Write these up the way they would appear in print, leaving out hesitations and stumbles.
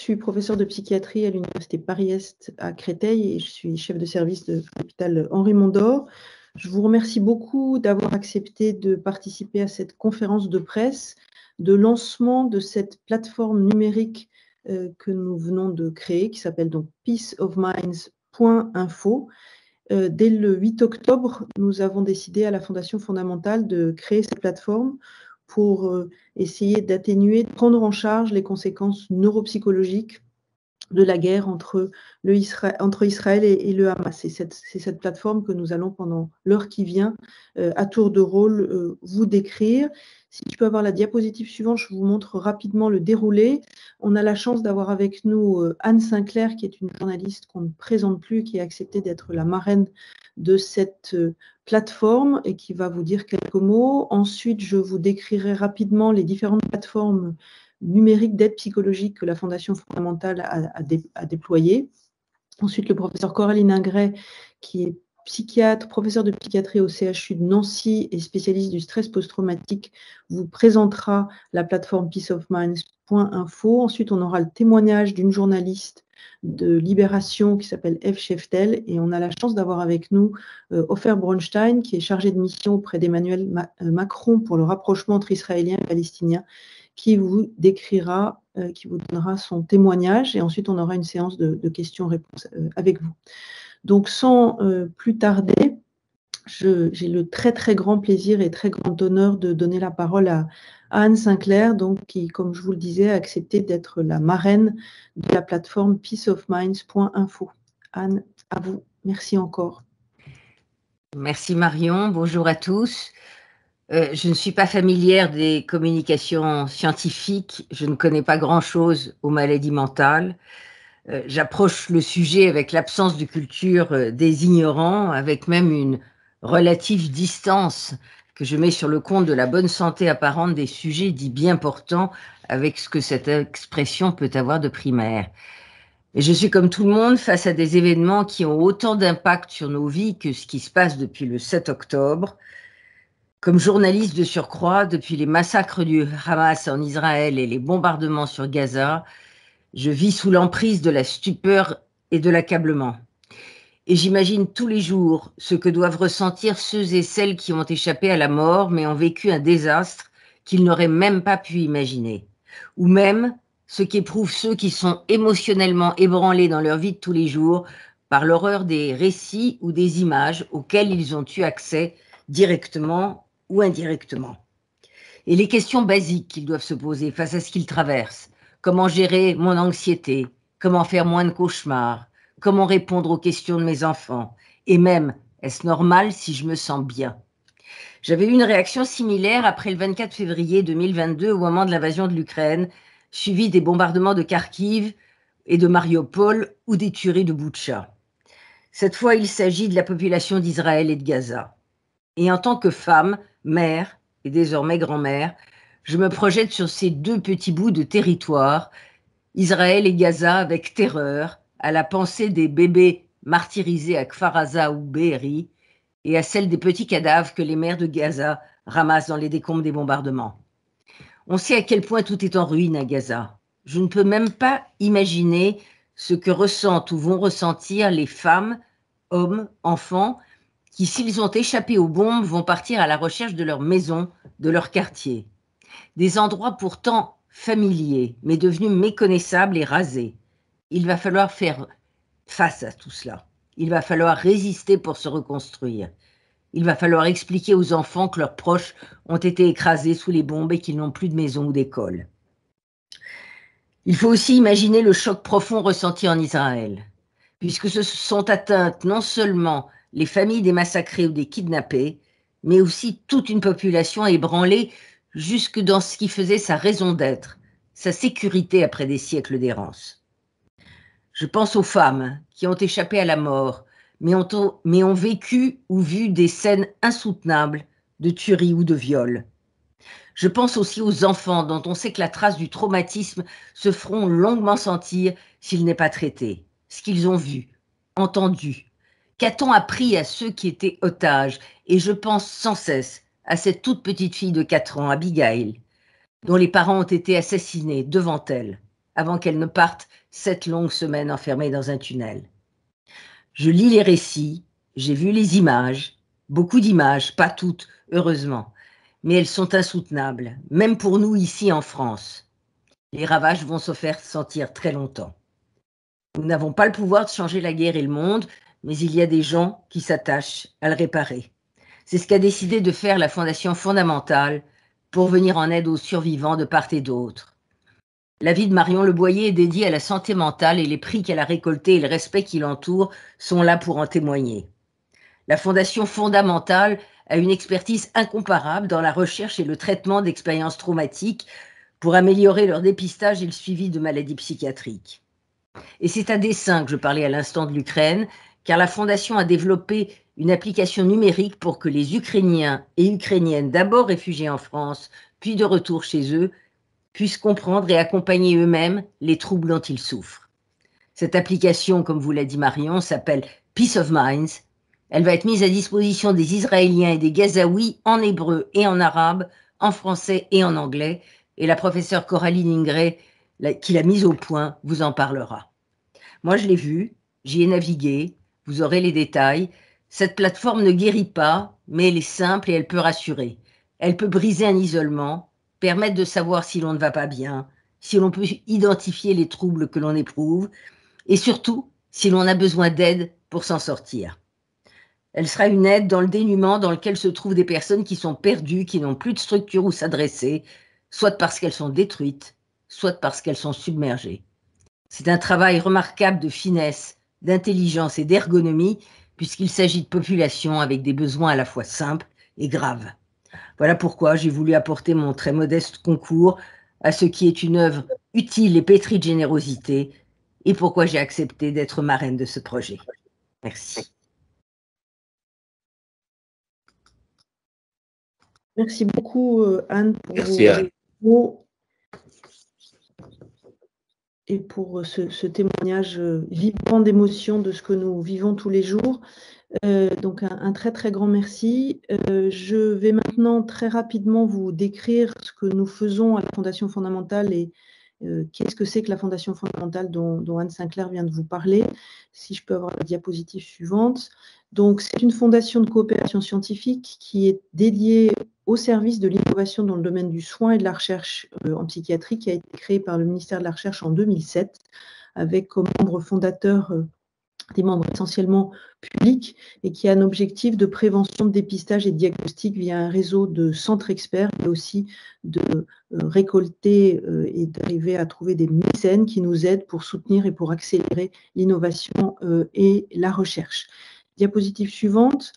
suis professeure de psychiatrie à l'université Paris-Est à Créteil et je suis chef de service de l'hôpital Henri Mondor. Je vous remercie beaucoup d'avoir accepté de participer à cette conférence de presse de lancement de cette plateforme numérique que nous venons de créer, qui s'appelle donc peaceofminds.info. Dès le 8 octobre, nous avons décidé à la Fondation fondamentale de créer cette plateforme pour essayer d'atténuer, de prendre en charge les conséquences neuropsychologiques de la guerre entre Israël et le Hamas. C'est cette plateforme que nous allons, pendant l'heure qui vient, à tour de rôle, vous décrire. Si je peux avoir la diapositive suivante, je vous montre rapidement le déroulé. On a la chance d'avoir avec nous Anne Sinclair, qui est une journaliste qu'on ne présente plus, qui a accepté d'être la marraine de cette plateforme et qui va vous dire quelques mots. Ensuite, je vous décrirai rapidement les différentes plateformes numérique d'aide psychologique que la Fondation fondamentale a déployé. Ensuite, le professeur Coraline Ingray, qui est psychiatre, professeur de psychiatrie au CHU de Nancy et spécialiste du stress post-traumatique, vous présentera la plateforme peaceofminds.info. Ensuite, on aura le témoignage d'une journaliste de Libération qui s'appelle Eve Scheftel, et on a la chance d'avoir avec nous Ofer Bronstein, qui est chargé de mission auprès d'Emmanuel Macron pour le rapprochement entre Israéliens et Palestiniens, qui vous décrira, qui vous donnera son témoignage, et ensuite on aura une séance de questions-réponses avec vous. Donc sans plus tarder, j'ai le très très grand plaisir et très grand honneur de donner la parole à Anne Sinclair, donc, qui, comme je vous le disais, a accepté d'être la marraine de la plateforme peaceofminds.info. Anne, à vous. Merci encore. Merci Marion, bonjour à tous. Je ne suis pas familière des communications scientifiques, je ne connais pas grand-chose aux maladies mentales. J'approche le sujet avec l'absence de culture des ignorants, avec même une relative distance que je mets sur le compte de la bonne santé apparente des sujets dits bien portants, avec ce que cette expression peut avoir de primaire. Et je suis comme tout le monde face à des événements qui ont autant d'impact sur nos vies que ce qui se passe depuis le 7 octobre. Comme journaliste de surcroît, depuis les massacres du Hamas en Israël et les bombardements sur Gaza, je vis sous l'emprise de la stupeur et de l'accablement. Et j'imagine tous les jours ce que doivent ressentir ceux et celles qui ont échappé à la mort mais ont vécu un désastre qu'ils n'auraient même pas pu imaginer. Ou même ce qu'éprouvent ceux qui sont émotionnellement ébranlés dans leur vie de tous les jours par l'horreur des récits ou des images auxquels ils ont eu accès directement ou indirectement. Et les questions basiques qu'ils doivent se poser face à ce qu'ils traversent. Comment gérer mon anxiété? Comment faire moins de cauchemars? Comment répondre aux questions de mes enfants? Et même, est-ce normal si je me sens bien? J'avais eu une réaction similaire après le 24 février 2022 au moment de l'invasion de l'Ukraine, suivi des bombardements de Kharkiv et de Mariupol ou des tueries de Boutcha. Cette fois, il s'agit de la population d'Israël et de Gaza. Et en tant que femme, mère et désormais grand-mère, je me projette sur ces deux petits bouts de territoire, Israël et Gaza, avec terreur, à la pensée des bébés martyrisés à Kfar Aza ou Be'eri et à celle des petits cadavres que les mères de Gaza ramassent dans les décombres des bombardements. On sait à quel point tout est en ruine à Gaza. Je ne peux même pas imaginer ce que ressentent ou vont ressentir les femmes, hommes, enfants, qui, s'ils ont échappé aux bombes, vont partir à la recherche de leur maison, de leur quartier. Des endroits pourtant familiers, mais devenus méconnaissables et rasés. Il va falloir faire face à tout cela. Il va falloir résister pour se reconstruire. Il va falloir expliquer aux enfants que leurs proches ont été écrasés sous les bombes et qu'ils n'ont plus de maison ou d'école. Il faut aussi imaginer le choc profond ressenti en Israël, puisque se sont atteintes non seulement les familles des massacrés ou des kidnappés, mais aussi toute une population ébranlée jusque dans ce qui faisait sa raison d'être, sa sécurité après des siècles d'errance. Je pense aux femmes qui ont échappé à la mort, mais ont vécu ou vu des scènes insoutenables de tuerie ou de viol. Je pense aussi aux enfants dont on sait que la trace du traumatisme se feront longuement sentir s'il n'est pas traité. Ce qu'ils ont vu, entendu. Qu'a-t-on appris à ceux qui étaient otages? Et je pense sans cesse à cette toute petite fille de 4 ans, Abigail, dont les parents ont été assassinés devant elle. avant qu'elles ne partent 7 longues semaines enfermées dans un tunnel. Je lis les récits, j'ai vu les images, beaucoup d'images, pas toutes, heureusement, mais elles sont insoutenables, même pour nous ici en France. Les ravages vont se faire sentir très longtemps. Nous n'avons pas le pouvoir de changer la guerre et le monde, mais il y a des gens qui s'attachent à le réparer. C'est ce qu'a décidé de faire la Fondation fondamentale pour venir en aide aux survivants de part et d'autre. La vie de Marion Leboyer est dédiée à la santé mentale et les prix qu'elle a récoltés et le respect qui l'entoure sont là pour en témoigner. La Fondation fondamentale a une expertise incomparable dans la recherche et le traitement d'expériences traumatiques pour améliorer leur dépistage et le suivi de maladies psychiatriques. Et c'est à dessein que je parlais à l'instant de l'Ukraine, car la Fondation a développé une application numérique pour que les Ukrainiens et Ukrainiennes, d'abord réfugiés en France, puis de retour chez eux, puissent comprendre et accompagner eux-mêmes les troubles dont ils souffrent. Cette application, comme vous l'a dit Marion, s'appelle Peace of Minds. Elle va être mise à disposition des Israéliens et des Gazaouis en hébreu et en arabe, en français et en anglais. Et la professeure Coraline Ingré, qui l'a mise au point, vous en parlera. Moi, je l'ai vue, j'y ai navigué, vous aurez les détails. Cette plateforme ne guérit pas, mais elle est simple et elle peut rassurer. Elle peut briser un isolement, permettre de savoir si l'on ne va pas bien, si l'on peut identifier les troubles que l'on éprouve, et surtout, si l'on a besoin d'aide pour s'en sortir. Elle sera une aide dans le dénuement dans lequel se trouvent des personnes qui sont perdues, qui n'ont plus de structure où s'adresser, soit parce qu'elles sont détruites, soit parce qu'elles sont submergées. C'est un travail remarquable de finesse, d'intelligence et d'ergonomie, puisqu'il s'agit de populations avec des besoins à la fois simples et graves. Voilà pourquoi j'ai voulu apporter mon très modeste concours à ce qui est une œuvre utile et pétrie de générosité, et pourquoi j'ai accepté d'être marraine de ce projet. Merci. Merci beaucoup, Anne, pour Merci, Anne. vos mots et pour ce témoignage vivant d'émotion de ce que nous vivons tous les jours. Donc un très très grand merci. Je vais maintenant très rapidement vous décrire ce que nous faisons à la Fondation fondamentale et qu'est-ce que c'est que la Fondation fondamentale dont Anne Sinclair vient de vous parler. Si je peux avoir la diapositive suivante. Donc c'est une fondation de coopération scientifique qui est dédiée au service de l'innovation dans le domaine du soin et de la recherche en psychiatrie, qui a été créée par le ministère de la Recherche en 2007, avec comme membres fondateurs des membres essentiellement publics et qui a un objectif de prévention, de dépistage et de diagnostic via un réseau de centres experts, mais aussi de récolter et d'arriver à trouver des mécènes qui nous aident pour soutenir et pour accélérer l'innovation et la recherche. Diapositive suivante.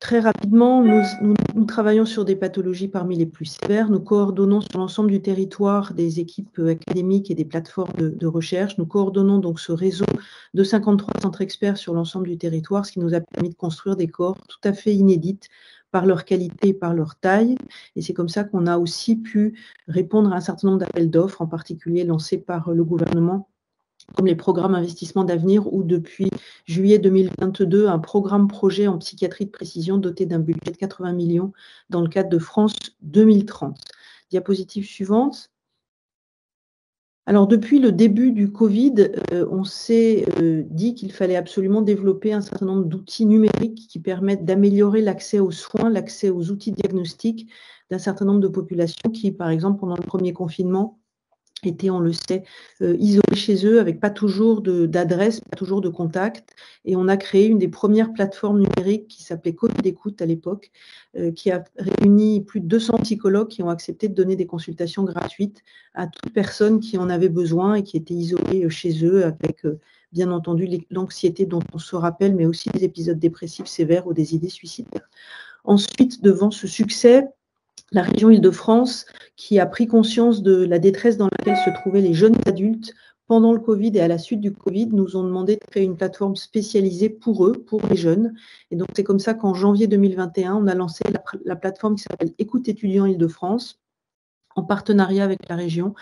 Très rapidement, nous travaillons sur des pathologies parmi les plus sévères. Nous coordonnons sur l'ensemble du territoire des équipes académiques et des plateformes de recherche. Nous coordonnons donc ce réseau de 53 centres experts sur l'ensemble du territoire, ce qui nous a permis de construire des corps tout à fait inédites par leur qualité et par leur taille. Et c'est comme ça qu'on a aussi pu répondre à un certain nombre d'appels d'offres, en particulier lancés par le gouvernement, comme les programmes investissement d'avenir, ou depuis juillet 2022, un programme projet en psychiatrie de précision doté d'un budget de 80 millions dans le cadre de France 2030. Diapositive suivante. Alors, depuis le début du Covid, on s'est dit qu'il fallait absolument développer un certain nombre d'outils numériques qui permettent d'améliorer l'accès aux soins, l'accès aux outils diagnostiques d'un certain nombre de populations qui, par exemple, pendant le premier confinement, étaient, on le sait, isolés chez eux, avec pas toujours d'adresse, pas toujours de contact. Et on a créé une des premières plateformes numériques qui s'appelait Covid Écoute à l'époque, qui a réuni plus de 200 psychologues qui ont accepté de donner des consultations gratuites à toute personne qui en avait besoin et qui était isolée chez eux, avec bien entendu l'anxiété dont on se rappelle, mais aussi des épisodes dépressifs sévères ou des idées suicidaires. Ensuite, devant ce succès, la région Île-de-France, qui a pris conscience de la détresse dans laquelle se trouvaient les jeunes adultes pendant le Covid et à la suite du Covid, nous ont demandé de créer une plateforme spécialisée pour eux, pour les jeunes. Et donc, c'est comme ça qu'en janvier 2021, on a lancé la plateforme qui s'appelle Écoute étudiants Île-de-France, en partenariat avec la région,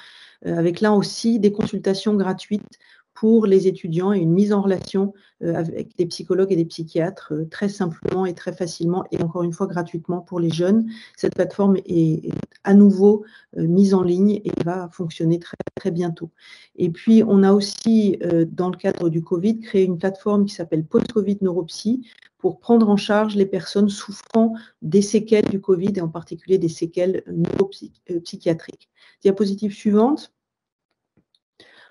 avec là aussi des consultations gratuites pour les étudiants et une mise en relation avec des psychologues et des psychiatres très simplement et très facilement et encore une fois gratuitement pour les jeunes. Cette plateforme est à nouveau mise en ligne et va fonctionner très, très bientôt. Et puis, on a aussi, dans le cadre du Covid, créé une plateforme qui s'appelle Post-Covid Neuropsy pour prendre en charge les personnes souffrant des séquelles du Covid et en particulier des séquelles neuropsychiatriques. Diapositive suivante.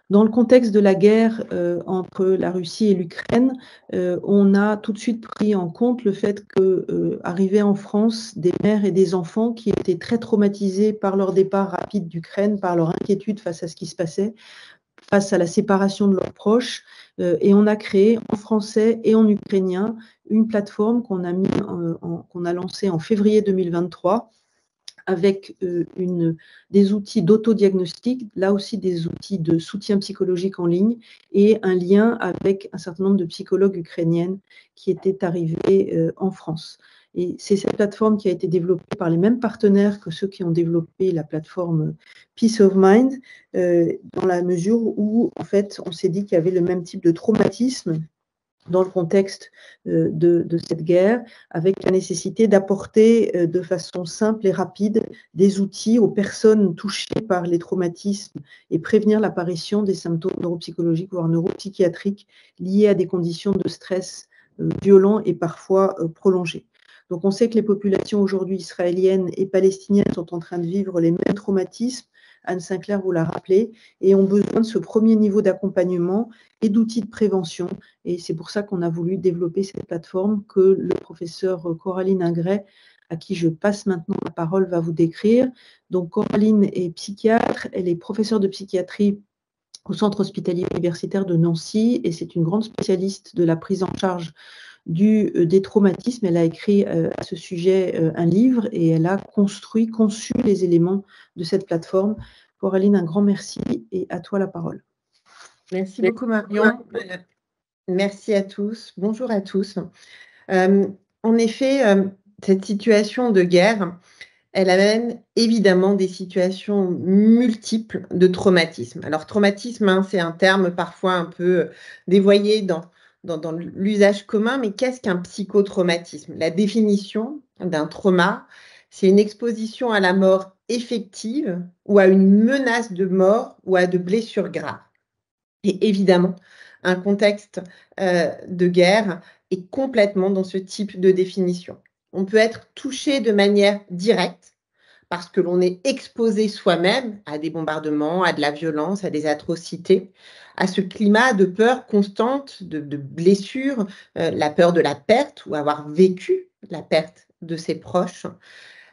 Dans le contexte de la guerre entre la Russie et l'Ukraine, on a tout de suite pris en compte le fait qu'arrivaient en France des mères et des enfants qui étaient très traumatisés par leur départ rapide d'Ukraine, par leur inquiétude face à ce qui se passait, face à la séparation de leurs proches. Et on a créé en français et en ukrainien une plateforme qu'on a lancée en février 2023 avec des outils d'autodiagnostic, là aussi des outils de soutien psychologique en ligne et un lien avec un certain nombre de psychologues ukrainiennes qui étaient arrivées en France. Et c'est cette plateforme qui a été développée par les mêmes partenaires que ceux qui ont développé la plateforme Peace of Mind, dans la mesure où, en fait, on s'est dit qu'il y avait le même type de traumatisme dans le contexte de cette guerre, avec la nécessité d'apporter de façon simple et rapide des outils aux personnes touchées par les traumatismes et prévenir l'apparition des symptômes neuropsychologiques, voire neuropsychiatriques, liés à des conditions de stress violents et parfois prolongés. Donc on sait que les populations aujourd'hui israéliennes et palestiniennes sont en train de vivre les mêmes traumatismes, Anne Sinclair vous l'a rappelé, et ont besoin de ce premier niveau d'accompagnement et d'outils de prévention. Et c'est pour ça qu'on a voulu développer cette plateforme que le professeur Coraline Ingret, à qui je passe maintenant la parole, va vous décrire. Donc Coraline est psychiatre, elle est professeure de psychiatrie au Centre hospitalier universitaire de Nancy et c'est une grande spécialiste de la prise en charge des traumatismes. Elle a écrit à ce sujet un livre et elle a conçu les éléments de cette plateforme. Coraline, un grand merci et à toi la parole. Merci beaucoup Marion. Merci à tous. Bonjour à tous. En effet, cette situation de guerre, elle amène évidemment des situations multiples de traumatisme. Alors traumatisme, c'est un terme parfois un peu dévoyé dans l'usage commun, mais qu'est-ce qu'un psychotraumatisme? La définition d'un trauma, c'est une exposition à la mort effective ou à une menace de mort ou à de blessures graves. Et évidemment, un contexte de guerre est complètement dans ce type de définition. On peut être touché de manière directe parce que l'on est exposé soi-même à des bombardements, à de la violence, à des atrocités, à ce climat de peur constante, de blessures, la peur de la perte ou avoir vécu la perte de ses proches.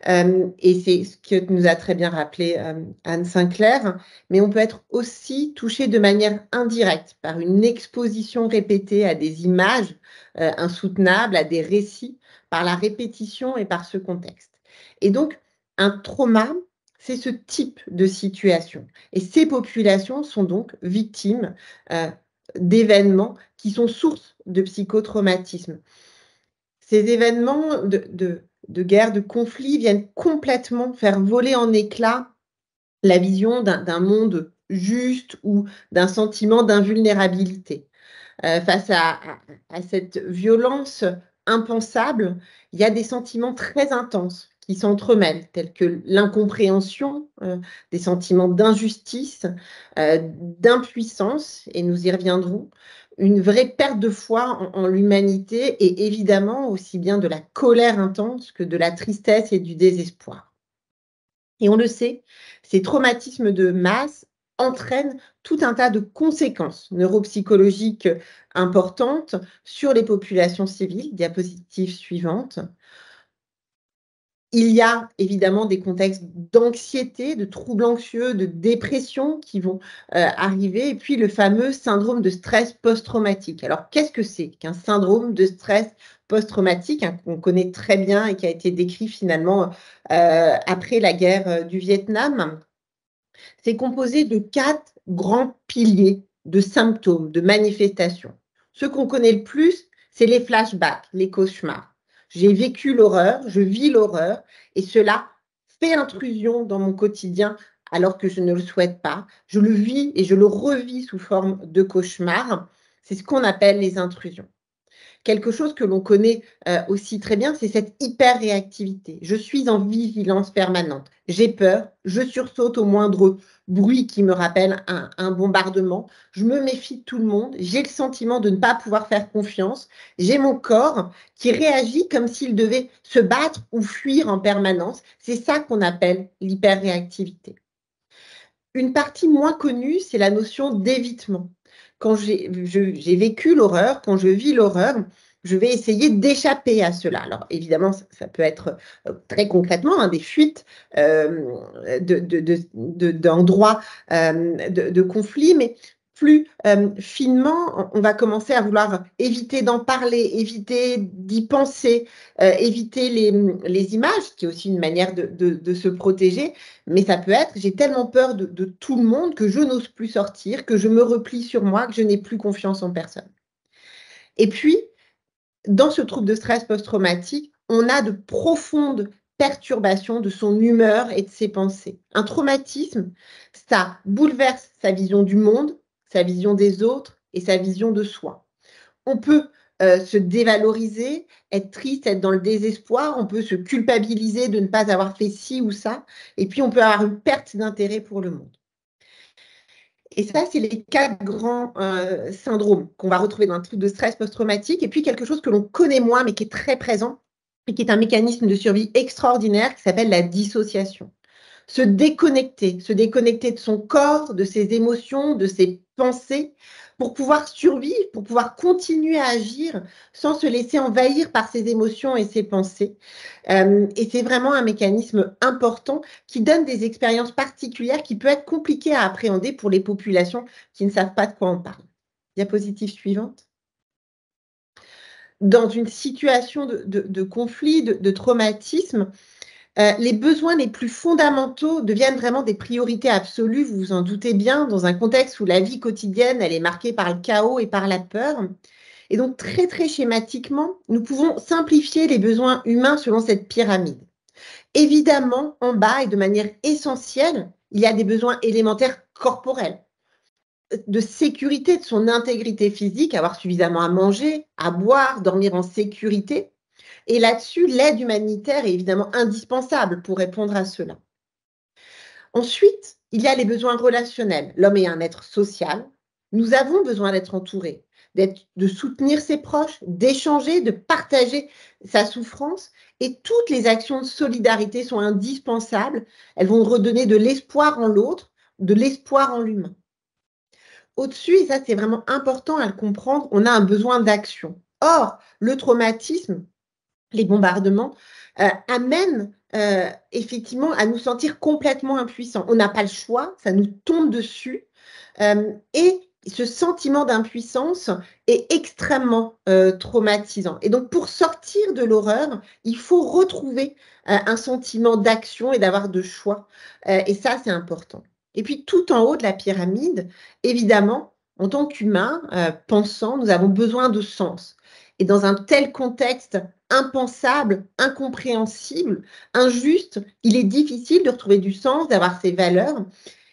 Et c'est ce que nous a très bien rappelé Anne Sinclair, mais on peut être aussi touché de manière indirecte par une exposition répétée à des images insoutenables, à des récits, par la répétition et par ce contexte. Et donc, un trauma, c'est ce type de situation. Et ces populations sont donc victimes d'événements qui sont source de psychotraumatisme. Ces événements de guerre, de conflit viennent complètement faire voler en éclats la vision d'un monde juste ou d'un sentiment d'invulnérabilité. Face à cette violence impensable, il y a des sentiments très intenses qui s'entremêlent, tels que l'incompréhension, des sentiments d'injustice, d'impuissance, et nous y reviendrons, une vraie perte de foi en l'humanité et évidemment aussi bien de la colère intense que de la tristesse et du désespoir. Et on le sait, ces traumatismes de masse entraînent tout un tas de conséquences neuropsychologiques importantes sur les populations civiles. Diapositive suivante. Il y a évidemment des contextes d'anxiété, de troubles anxieux, de dépression qui vont arriver, et puis le fameux syndrome de stress post-traumatique. Alors, qu'est-ce que c'est qu'un syndrome de stress post-traumatique, qu'on connaît très bien et qui a été décrit finalement après la guerre du Vietnam? C'est composé de 4 grands piliers de symptômes, de manifestations. Ce qu'on connaît le plus, c'est les flashbacks, les cauchemars. J'ai vécu l'horreur, je vis l'horreur et cela fait intrusion dans mon quotidien alors que je ne le souhaite pas. Je le vis et je le revis sous forme de cauchemar. C'est ce qu'on appelle les intrusions. Quelque chose que l'on connaît aussi très bien, c'est cette hyper-réactivité. Je suis en vigilance permanente. J'ai peur, je sursaute au moindre bruit qui me rappelle un bombardement. Je me méfie de tout le monde. J'ai le sentiment de ne pas pouvoir faire confiance. J'ai mon corps qui réagit comme s'il devait se battre ou fuir en permanence. C'est ça qu'on appelle l'hyper-réactivité. Une partie moins connue, c'est la notion d'évitement. Quand j'ai vécu l'horreur, quand je vis l'horreur, je vais essayer d'échapper à cela. Alors évidemment, ça peut être très concrètement des fuites d'endroits de conflit, mais plus finement, on va commencer à vouloir éviter d'en parler, éviter d'y penser, éviter les images, qui est aussi une manière de se protéger. Mais ça peut être, j'ai tellement peur de tout le monde que je n'ose plus sortir, que je me replie sur moi, que je n'ai plus confiance en personne. Et puis, dans ce trouble de stress post-traumatique, on a de profondes perturbations de son humeur et de ses pensées. Un traumatisme, ça bouleverse sa vision du monde, sa vision des autres et sa vision de soi. On peut se dévaloriser, être triste, être dans le désespoir, on peut se culpabiliser de ne pas avoir fait ci ou ça, et puis on peut avoir une perte d'intérêt pour le monde. Et ça, c'est les 4 grands syndromes qu'on va retrouver dans un trouble de stress post-traumatique, et puis quelque chose que l'on connaît moins, mais qui est très présent, et qui est un mécanisme de survie extraordinaire qui s'appelle la dissociation. Se déconnecter de son corps, de ses émotions, de ses pensées, pour pouvoir survivre, pour pouvoir continuer à agir sans se laisser envahir par ses émotions et ses pensées. Et c'est vraiment un mécanisme important qui donne des expériences particulières qui peuvent être compliquées à appréhender pour les populations qui ne savent pas de quoi on parle. Diapositive suivante. Dans une situation de conflit, de traumatisme, les besoins les plus fondamentaux deviennent vraiment des priorités absolues, vous vous en doutez bien, dans un contexte où la vie quotidienne, elle est marquée par le chaos et par la peur. Et donc, très, très schématiquement, nous pouvons simplifier les besoins humains selon cette pyramide. Évidemment, en bas et de manière essentielle, il y a des besoins élémentaires corporels, de sécurité de son intégrité physique, avoir suffisamment à manger, à boire, dormir en sécurité. Et là-dessus, l'aide humanitaire est évidemment indispensable pour répondre à cela. Ensuite, il y a les besoins relationnels. L'homme est un être social. Nous avons besoin d'être entourés, de soutenir ses proches, d'échanger, de partager sa souffrance. Et toutes les actions de solidarité sont indispensables. Elles vont redonner de l'espoir en l'autre, de l'espoir en l'humain. Au-dessus, et ça c'est vraiment important à le comprendre, on a un besoin d'action. Or, le traumatisme, les bombardements, amènent effectivement à nous sentir complètement impuissants. On n'a pas le choix, ça nous tombe dessus. Et ce sentiment d'impuissance est extrêmement traumatisant. Et donc, pour sortir de l'horreur, il faut retrouver un sentiment d'action et d'avoir de choix. Et ça, c'est important. Et puis, tout en haut de la pyramide, évidemment, en tant qu'humains pensants, nous avons besoin de sens. Et dans un tel contexte impensable, incompréhensible, injuste, il est difficile de retrouver du sens, d'avoir ses valeurs.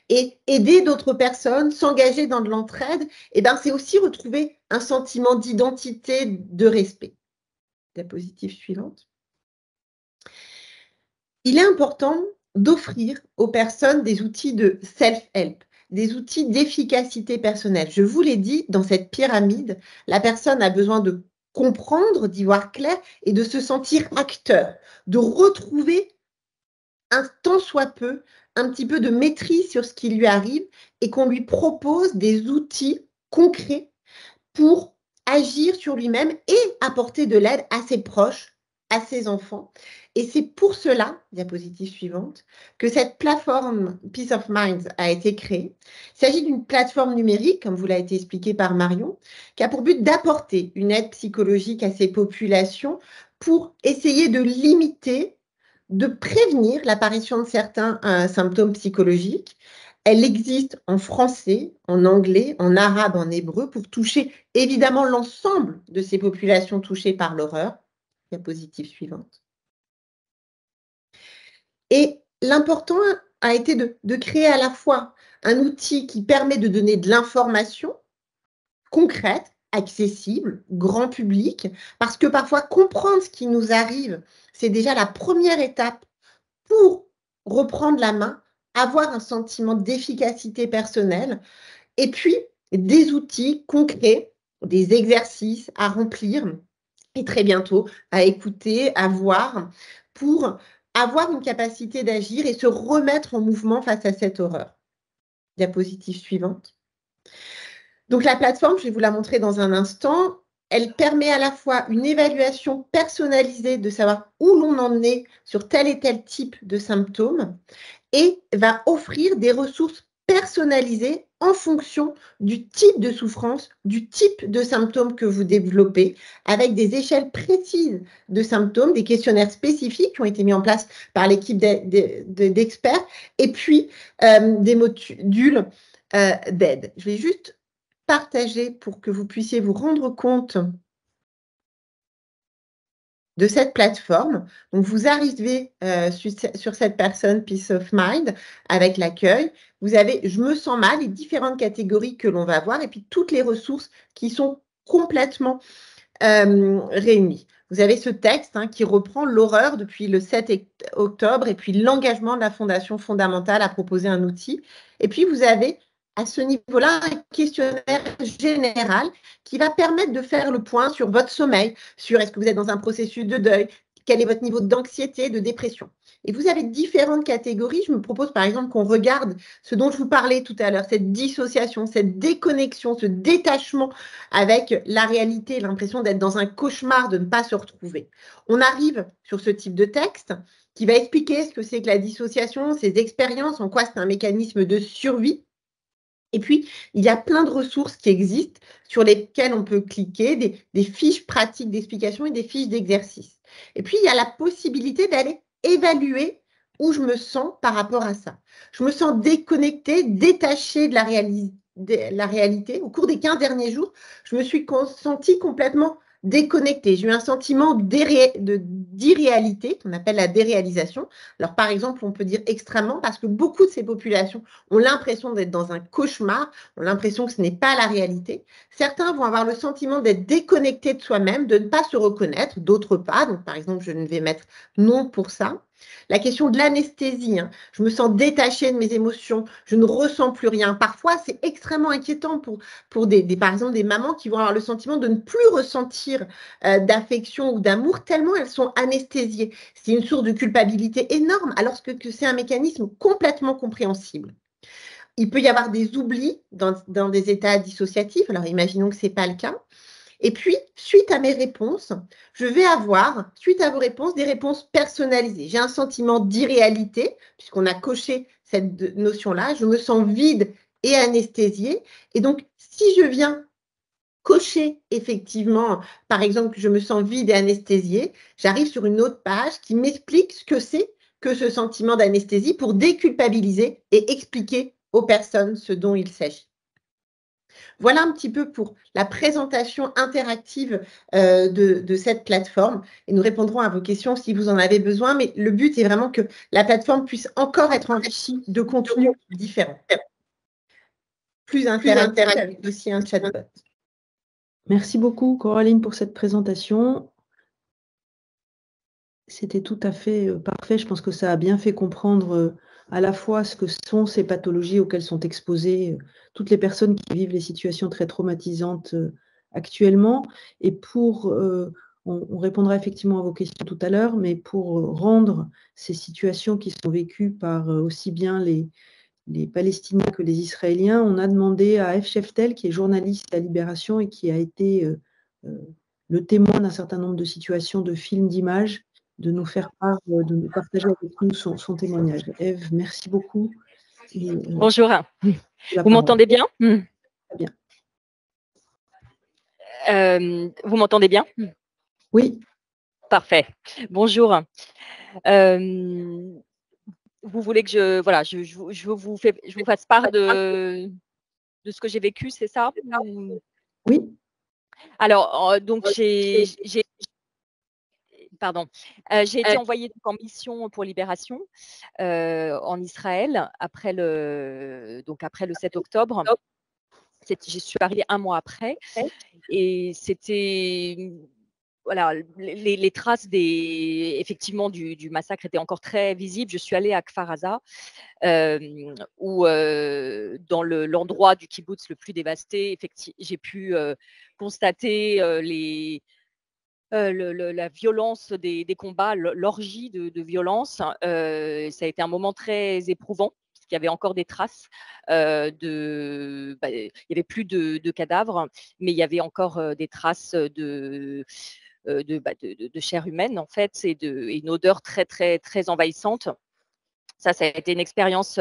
Et aider d'autres personnes, s'engager dans de l'entraide, c'est aussi retrouver un sentiment d'identité, de respect. Diapositive suivante. Il est important d'offrir aux personnes des outils de self-help, des outils d'efficacité personnelle. Je vous l'ai dit, dans cette pyramide, la personne a besoin de comprendre, d'y voir clair et de se sentir acteur, de retrouver un tant soit peu, un petit peu de maîtrise sur ce qui lui arrive et qu'on lui propose des outils concrets pour agir sur lui-même et apporter de l'aide à ses proches, à ses enfants. Et c'est pour cela, diapositive suivante, que cette plateforme Peace of Minds a été créée. Il s'agit d'une plateforme numérique, comme vous l'a été expliqué par Marion, qui a pour but d'apporter une aide psychologique à ces populations pour essayer de limiter, de prévenir l'apparition de certains symptômes psychologiques. Elle existe en français, en anglais, en arabe, en hébreu, pour toucher évidemment l'ensemble de ces populations touchées par l'horreur. Diapositive suivante. Et l'important a été de créer à la fois un outil qui permet de donner de l'information concrète, accessible, grand public, parce que parfois comprendre ce qui nous arrive, c'est déjà la première étape pour reprendre la main, avoir un sentiment d'efficacité personnelle, et puis des outils concrets, des exercices à remplir, et très bientôt à écouter, à voir, pour avoir une capacité d'agir et se remettre en mouvement face à cette horreur. Diapositive suivante. Donc la plateforme, je vais vous la montrer dans un instant, elle permet à la fois une évaluation personnalisée de savoir où l'on en est sur tel et tel type de symptômes et va offrir des ressources personnalisées en fonction du type de souffrance, du type de symptômes que vous développez, avec des échelles précises de symptômes, des questionnaires spécifiques qui ont été mis en place par l'équipe d'experts, et puis des modules d'aide. Je vais juste partager pour que vous puissiez vous rendre compte de cette plateforme. Donc, vous arrivez sur cette personne Peace of Mind avec l'accueil. Vous avez « Je me sens mal » les différentes catégories que l'on va voir et puis toutes les ressources qui sont complètement réunies. Vous avez ce texte qui reprend l'horreur depuis le 7 octobre et puis l'engagement de la Fondation fondamentale à proposer un outil. Et puis, vous avez à ce niveau-là un questionnaire général qui va permettre de faire le point sur votre sommeil, sur est-ce que vous êtes dans un processus de deuil, quel est votre niveau d'anxiété, de dépression. Et vous avez différentes catégories. Je me propose par exemple qu'on regarde ce dont je vous parlais tout à l'heure, cette dissociation, cette déconnexion, ce détachement avec la réalité, l'impression d'être dans un cauchemar, de ne pas se retrouver. On arrive sur ce type de texte qui va expliquer ce que c'est que la dissociation, ses expériences, en quoi c'est un mécanisme de survie. Et puis, il y a plein de ressources qui existent sur lesquelles on peut cliquer, des fiches pratiques d'explication et des fiches d'exercice. Et puis, il y a la possibilité d'aller évaluer où je me sens par rapport à ça. Je me sens déconnectée, détachée de la réalité. Au cours des 15 derniers jours, je me suis sentie complètement déconnectée. J'ai eu un sentiment d'irréalité, qu'on appelle la déréalisation. Alors, par exemple, on peut dire extrêmement parce que beaucoup de ces populations ont l'impression d'être dans un cauchemar, ont l'impression que ce n'est pas la réalité. Certains vont avoir le sentiment d'être déconnectés de soi-même, de ne pas se reconnaître, d'autres pas. Donc, par exemple, je ne vais mettre non pour ça. La question de l'anesthésie, je me sens détachée de mes émotions, je ne ressens plus rien. Parfois, c'est extrêmement inquiétant pour par exemple, des mamans qui vont avoir le sentiment de ne plus ressentir d'affection ou d'amour tellement elles sont anesthésiées. C'est une source de culpabilité énorme alors que c'est un mécanisme complètement compréhensible. Il peut y avoir des oublis dans des états dissociatifs. Alors, imaginons que ce n'est pas le cas. Et puis, suite à mes réponses, je vais avoir, suite à vos réponses, des réponses personnalisées. J'ai un sentiment d'irréalité, puisqu'on a coché cette notion-là. Je me sens vide et anesthésiée. Et donc, si je viens cocher effectivement, par exemple, que je me sens vide et anesthésiée, j'arrive sur une autre page qui m'explique ce que c'est que ce sentiment d'anesthésie pour déculpabiliser et expliquer aux personnes ce dont il s'agit. Voilà un petit peu pour la présentation interactive de cette plateforme et nous répondrons à vos questions si vous en avez besoin, mais le but est vraiment que la plateforme puisse encore être enrichie de contenus différents, plus interactifs avec aussi un chatbot. Merci beaucoup Coraline pour cette présentation. C'était tout à fait parfait. Je pense que ça a bien fait comprendre à la fois ce que sont ces pathologies auxquelles sont exposées toutes les personnes qui vivent les situations très traumatisantes actuellement. Et on répondra effectivement à vos questions tout à l'heure, mais pour rendre ces situations qui sont vécues par aussi bien les Palestiniens que les Israéliens, on a demandé à F. Sheftel, qui est journaliste à Libération et qui a été le témoin d'un certain nombre de situations, de films, d'images, de nous faire part, de nous partager avec nous son témoignage. Ève, merci beaucoup. Bonjour. Vous m'entendez bien? Très bien. Vous m'entendez bien? Oui. Parfait. Bonjour. Vous voulez que je vous fasse part de ce que j'ai vécu, c'est ça? Oui. Alors, donc pardon. J'ai été envoyée donc en mission pour Libération en Israël après le 7 octobre. Je suis arrivée 1 mois après et c'était voilà, les traces effectivement du massacre étaient encore très visibles. Je suis allée à Kfar Aza, où dans l'endroit du kibbutz le plus dévasté, j'ai pu constater la violence des combats, l'orgie de violence. Ça a été un moment très éprouvant, parce qu'il y avait encore des traces. Il n'y avait plus de cadavres, mais il y avait encore des traces de chair humaine, en fait, et une odeur très, très, très envahissante. Ça a été une expérience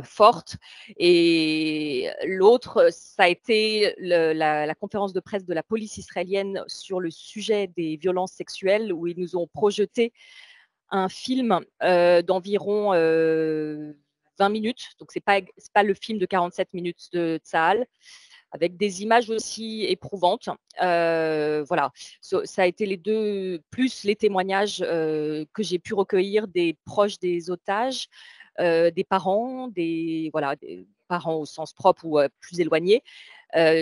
forte. Et l'autre, ça a été la conférence de presse de la police israélienne sur le sujet des violences sexuelles, où ils nous ont projeté un film d'environ 20 minutes. Donc, ce n'est pas le film de 47 minutes de Tzahal, avec des images aussi éprouvantes. Voilà, ça a été les deux, plus les témoignages que j'ai pu recueillir des proches des otages, des parents, des parents au sens propre ou plus éloignés,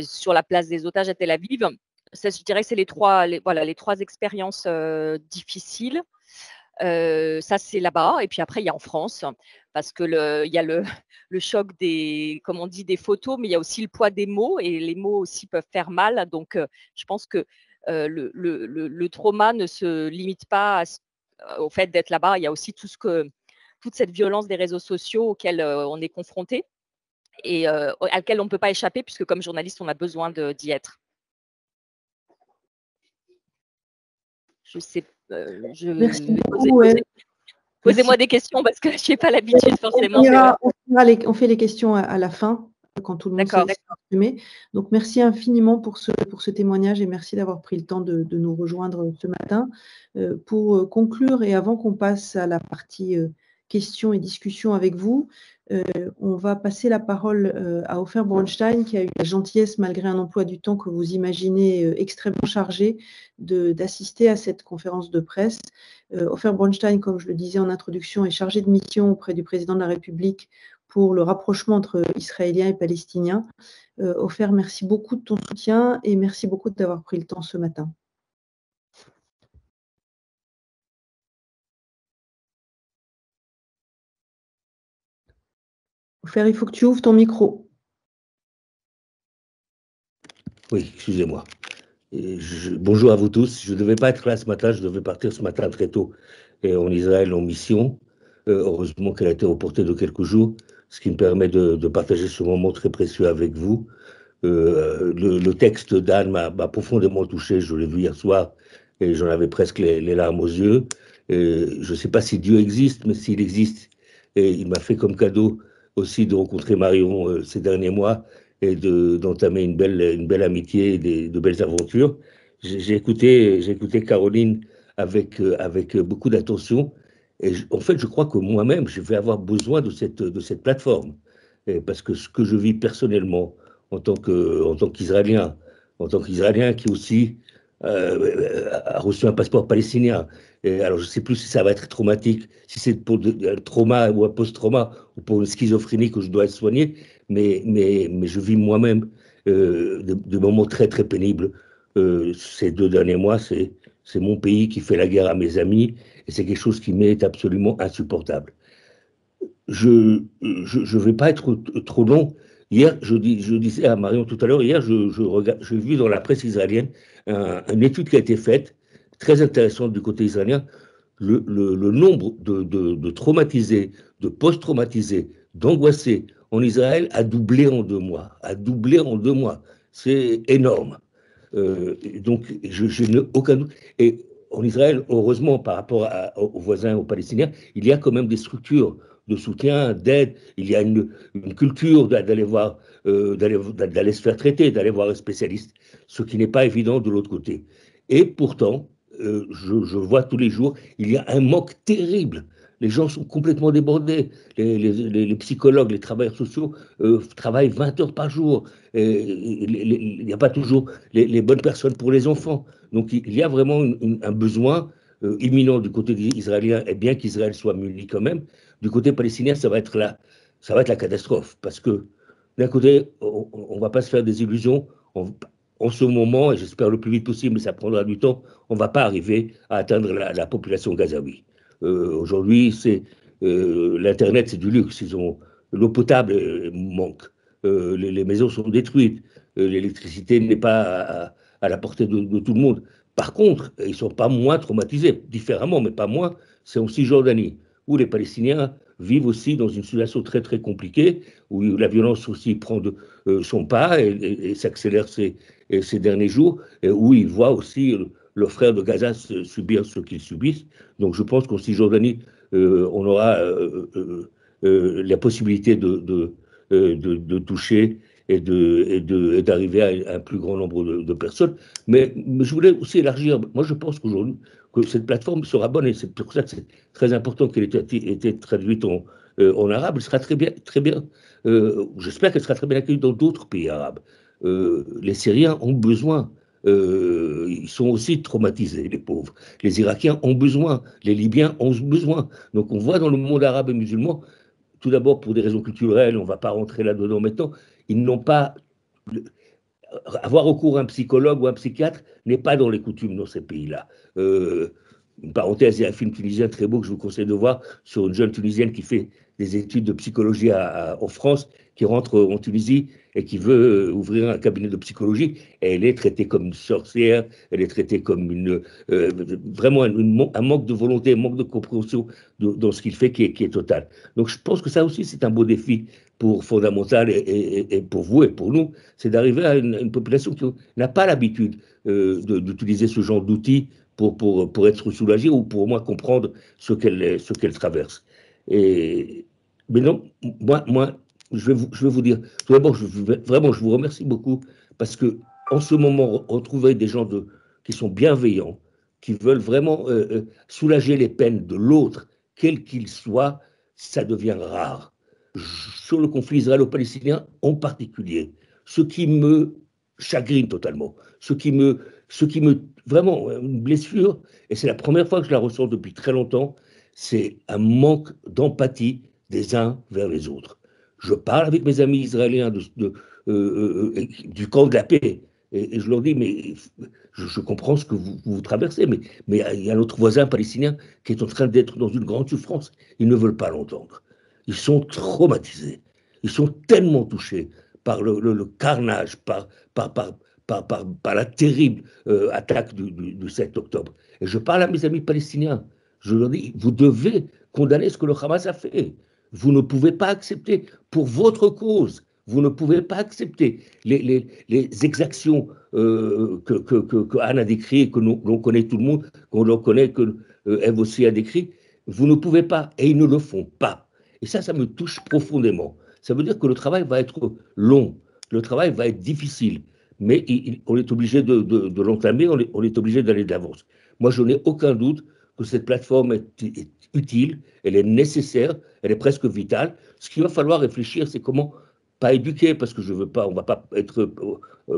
sur la place des otages à Tel Aviv. Ça, je dirais que c'est les trois expériences difficiles. Ça, c'est là-bas. Et puis après, il y a en France, parce que il y a le choc comme on dit, des photos, mais il y a aussi le poids des mots, et les mots aussi peuvent faire mal. Donc, je pense que le trauma ne se limite pas au fait d'être là-bas. Il y a aussi toute cette violence des réseaux sociaux auxquels on est confronté et à laquelle on ne peut pas échapper, puisque comme journaliste, on a besoin d'y être. Je sais. Merci beaucoup. Posez-moi des questions, parce que je n'ai pas l'habitude forcément. On fait les questions à la fin, quand tout le monde s'est exprimé. Donc, merci infiniment pour ce témoignage, et merci d'avoir pris le temps de nous rejoindre ce matin. Pour conclure, et avant qu'on passe à la partie questions et discussions avec vous, on va passer la parole à Ofer Bronstein, qui a eu la gentillesse, malgré un emploi du temps que vous imaginez extrêmement chargé, d'assister à cette conférence de presse. Ofer Bronstein, comme je le disais en introduction, est chargé de mission auprès du président de la République pour le rapprochement entre Israéliens et Palestiniens. Ofer, merci beaucoup de ton soutien et merci beaucoup d'avoir pris le temps ce matin. Ofer, il faut que tu ouvres ton micro. Oui, excusez-moi. Bonjour à vous tous. Je ne devais pas être là ce matin, je devais partir ce matin très tôt en Israël en mission. Heureusement qu'elle a été reportée de quelques jours, ce qui me permet de partager ce moment très précieux avec vous. Le texte d'Anne m'a profondément touché, je l'ai vu hier soir et j'en avais presque les larmes aux yeux. Je ne sais pas si Dieu existe, mais s'il existe, et il m'a fait comme cadeau aussi de rencontrer Marion ces derniers mois et d'entamer une belle amitié et de belles aventures. J'ai écouté Caroline avec beaucoup d'attention, et en fait, je crois que moi-même, je vais avoir besoin de cette plateforme, parce que ce que je vis personnellement en tant qu'Israélien, qui aussi a reçu un passeport palestinien. Et alors, je ne sais plus si ça va être traumatique, si c'est pour un trauma ou un post-trauma, ou pour une schizophrénie que je dois être soigné, mais je vis moi-même des moments très, très pénibles. Ces 2 derniers mois, c'est mon pays qui fait la guerre à mes amis, et c'est quelque chose qui m'est absolument insupportable. Je ne vais pas être trop long. Hier, je disais à Marion tout à l'heure, hier, j'ai vu dans la presse israélienne une étude qui a été faite, très intéressante du côté israélien. Le nombre de traumatisés, de post-traumatisés, d'angoissés en Israël a doublé en 2 mois. C'est énorme. Donc, je n'ai aucun doute. Et en Israël, heureusement, par rapport aux voisins, aux Palestiniens, il y a quand même des structures de soutien, d'aide. Il y a une culture d'aller se faire traiter, d'aller voir un spécialiste, ce qui n'est pas évident de l'autre côté. Et pourtant, je vois tous les jours, il y a un manque terrible. Les gens sont complètement débordés. Les psychologues, les travailleurs sociaux travaillent 20 heures par jour. Il n'y a pas toujours les bonnes personnes pour les enfants. Donc, il y a vraiment un besoin imminent du côté israélien, et bien qu'Israël soit muni quand même, du côté palestinien, ça va être la catastrophe. Parce que d'un côté, on ne va pas se faire des illusions. En ce moment, et j'espère le plus vite possible, mais ça prendra du temps, on ne va pas arriver à atteindre la population gazaoui. Aujourd'hui, l'Internet, c'est du luxe. L'eau potable manque. Les maisons sont détruites. L'électricité n'est pas à la portée de tout le monde. Par contre, ils ne sont pas moins traumatisés, différemment, mais pas moins, c'est en Cisjordanie, où les Palestiniens vivent aussi dans une situation très très compliquée, où la violence aussi prend son pas et s'accélère ces derniers jours, et où ils voient aussi leurs frères de Gaza subir ce qu'ils subissent. Donc je pense qu'en Cisjordanie, on aura la possibilité de toucher et d'arriver à un plus grand nombre de personnes. Mais je voulais aussi élargir. Moi, je pense qu'aujourd'hui, que cette plateforme sera bonne, et c'est pour ça que c'est très important qu'elle ait été traduite en arabe. Elle sera très bien, j'espère qu'elle sera très bien accueillie dans d'autres pays arabes. Les Syriens ont besoin. Ils sont aussi traumatisés, les pauvres. Les Irakiens ont besoin. Les Libyens ont besoin. Donc, on voit dans le monde arabe et musulman, tout d'abord pour des raisons culturelles, on ne va pas rentrer là-dedans maintenant, ils n'ont pas. Avoir recours à un psychologue ou un psychiatre n'est pas dans les coutumes dans ces pays-là. Une parenthèse, il y a un film tunisien très beau que je vous conseille de voir sur une jeune Tunisienne qui fait des études de psychologie en France, qui rentre en Tunisie et qui veut ouvrir un cabinet de psychologie. Et elle est traitée comme une sorcière, elle est traitée comme vraiment un manque de volonté, un manque de compréhension dans ce qu'il fait qui est total. Donc je pense que ça aussi, c'est un beau défi fondamental et pour vous et pour nous, c'est d'arriver à une population qui n'a pas l'habitude d'utiliser ce genre d'outils pour être soulagée ou pour au moins comprendre ce qu'elle traverse. Mais non, moi je vais vous dire, tout d'abord, vraiment, je vous remercie beaucoup parce que en ce moment, retrouver des gens qui sont bienveillants, qui veulent vraiment soulager les peines de l'autre, quel qu'il soit, ça devient rare. Sur le conflit israélo-palestinien en particulier, ce qui me chagrine totalement, ce qui me vraiment une blessure, et c'est la première fois que je la ressens depuis très longtemps, c'est un manque d'empathie des uns vers les autres. Je parle avec mes amis israéliens du camp de la paix, et je leur dis, mais je comprends ce que vous traversez, mais il y a notre voisin palestinien qui est en train d'être dans une grande souffrance. Ils ne veulent pas l'entendre. Ils sont traumatisés. Ils sont tellement touchés par le carnage, par la terrible attaque du 7 octobre. Et je parle à mes amis palestiniens. Je leur dis, vous devez condamner ce que le Hamas a fait. Vous ne pouvez pas accepter pour votre cause. Vous ne pouvez pas accepter les exactions que Anne a décrites, que l'on connaît tout le monde, qu'on connaît, que Ève aussi a décrit. Vous ne pouvez pas, et ils ne le font pas. Et ça me touche profondément. Ça veut dire que le travail va être long, le travail va être difficile, mais on est obligé de l'entamer, on est obligé d'aller de l'avance. Moi, je n'ai aucun doute que cette plateforme est utile, elle est nécessaire, elle est presque vitale. Ce qu'il va falloir réfléchir, c'est comment, pas éduquer, parce que je veux pas, on ne va pas être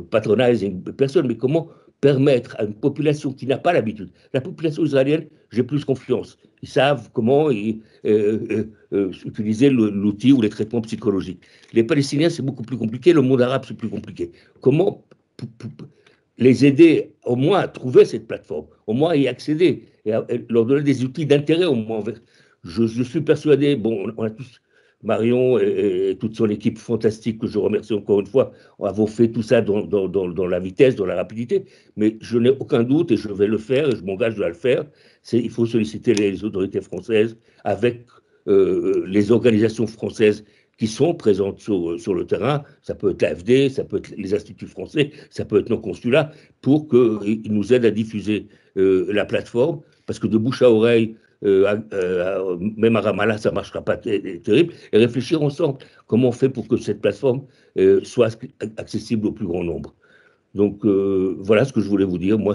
patronizing personne, mais comment permettre à une population qui n'a pas l'habitude, la population israélienne, j'ai plus confiance. Ils savent comment utiliser l'outil ou les traitements psychologiques. Les Palestiniens, c'est beaucoup plus compliqué, le monde arabe, c'est plus compliqué. Comment les aider au moins à trouver cette plateforme, au moins à y accéder, et leur donner des outils d'intérêt au moins. Je suis persuadé, bon, on a tous, Marion et toute son équipe fantastique, que je remercie encore une fois, avons fait tout ça dans la vitesse, dans la rapidité, mais je n'ai aucun doute, et je vais le faire, et je m'engage à le faire, il faut solliciter les autorités françaises avec les organisations françaises qui sont présentes sur le terrain, ça peut être l'AFD, ça peut être les instituts français, ça peut être nos consulats, pour qu'ils nous aident à diffuser la plateforme, parce que de bouche à oreille, même à Ramallah, ça ne marchera pas terrible, et réfléchir ensemble comment on fait pour que cette plateforme soit accessible au plus grand nombre. Donc voilà ce que je voulais vous dire. Moi,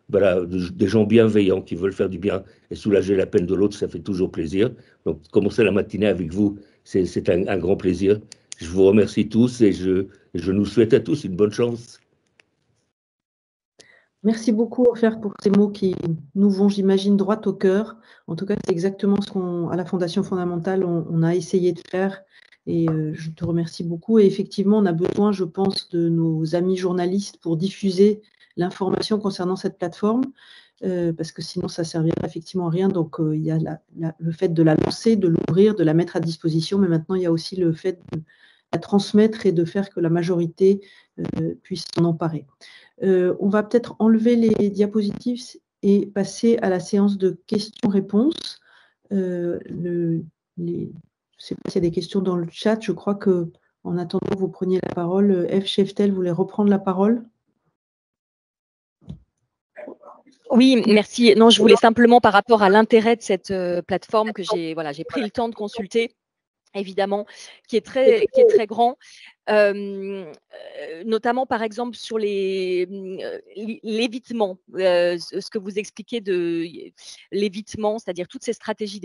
voilà, des gens bienveillants qui veulent faire du bien et soulager la peine de l'autre, ça fait toujours plaisir. Donc commencer la matinée avec vous, c'est un grand plaisir. Je vous remercie tous et je nous souhaite à tous une bonne chance. Merci beaucoup, Ofer, pour ces mots qui nous vont, j'imagine, droit au cœur. En tout cas, c'est exactement ce qu'à la Fondation Fondamentale, on a essayé de faire. Et je te remercie beaucoup. Et effectivement, on a besoin, je pense, de nos amis journalistes pour diffuser l'information concernant cette plateforme, parce que sinon, ça ne servira effectivement à rien. Donc, il y a le fait de la lancer, de l'ouvrir, de la mettre à disposition. Mais maintenant, il y a aussi le fait de la transmettre et de faire que la majorité puisse s'en emparer. On va peut-être enlever les diapositives et passer à la séance de questions-réponses. Je ne sais pas s'il y a des questions dans le chat. Je crois que, en attendant que vous preniez la parole, F. Cheftel voulait reprendre la parole. Oui, merci. Non, je voulais simplement, par rapport à l'intérêt de cette plateforme que j'ai pris le temps de consulter, évidemment, qui est très grand, notamment par exemple sur l'évitement, ce que vous expliquez de l'évitement, c'est-à-dire toutes ces stratégies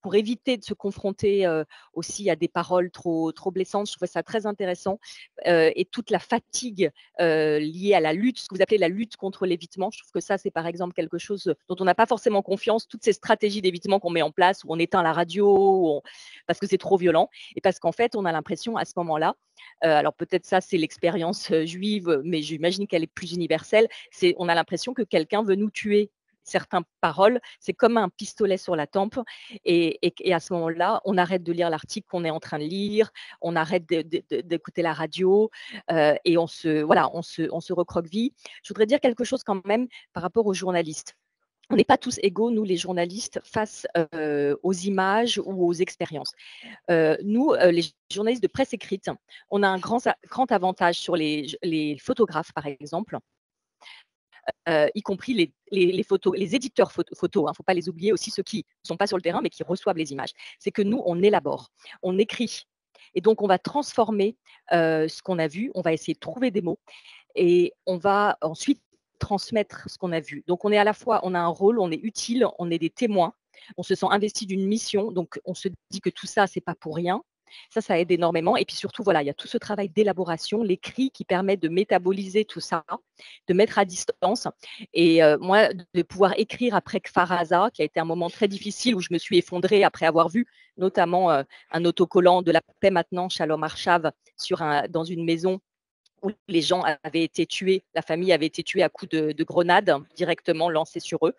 pour éviter de se confronter aussi à des paroles trop blessantes. Je trouvais ça très intéressant, et toute la fatigue liée à la lutte, ce que vous appelez la lutte contre l'évitement. Je trouve que ça, c'est par exemple quelque chose dont on n'a pas forcément confiance, toutes ces stratégies d'évitement qu'on met en place, où on éteint la radio, parce que c'est trop violent, et parce qu'en fait, on a l'impression à ce moment-là, alors peut-être ça, c'est l'expérience juive, mais j'imagine qu'elle est plus universelle, on a l'impression que quelqu'un veut nous tuer. Certaines paroles, c'est comme un pistolet sur la tempe, et à ce moment-là, on arrête de lire l'article qu'on est en train de lire, on arrête d'écouter la radio, et on se recroqueville. Je voudrais dire quelque chose quand même par rapport aux journalistes. On n'est pas tous égaux, nous les journalistes, face aux images ou aux expériences. Nous, les journalistes de presse écrite, on a un grand avantage sur les photographes, par exemple, y compris les éditeurs photos. Il ne faut pas les oublier aussi, ceux qui ne sont pas sur le terrain, mais qui reçoivent les images. C'est que nous, on élabore, on écrit. Et donc, on va transformer ce qu'on a vu, on va essayer de trouver des mots, et on va ensuite transmettre ce qu'on a vu. Donc, on est à la fois, on a un rôle, on est utile, on est des témoins, on se sent investi d'une mission, donc on se dit que tout ça, c'est pas pour rien. Ça aide énormément. Et puis surtout, voilà, il y a tout ce travail d'élaboration, l'écrit qui permet de métaboliser tout ça, de mettre à distance. Et moi, de pouvoir écrire après Kfar Aza, qui a été un moment très difficile où je me suis effondrée après avoir vu notamment un autocollant de la paix maintenant, Shalom Arshav, dans une maison où les gens avaient été tués, la famille avait été tuée à coups de grenades directement lancées sur eux.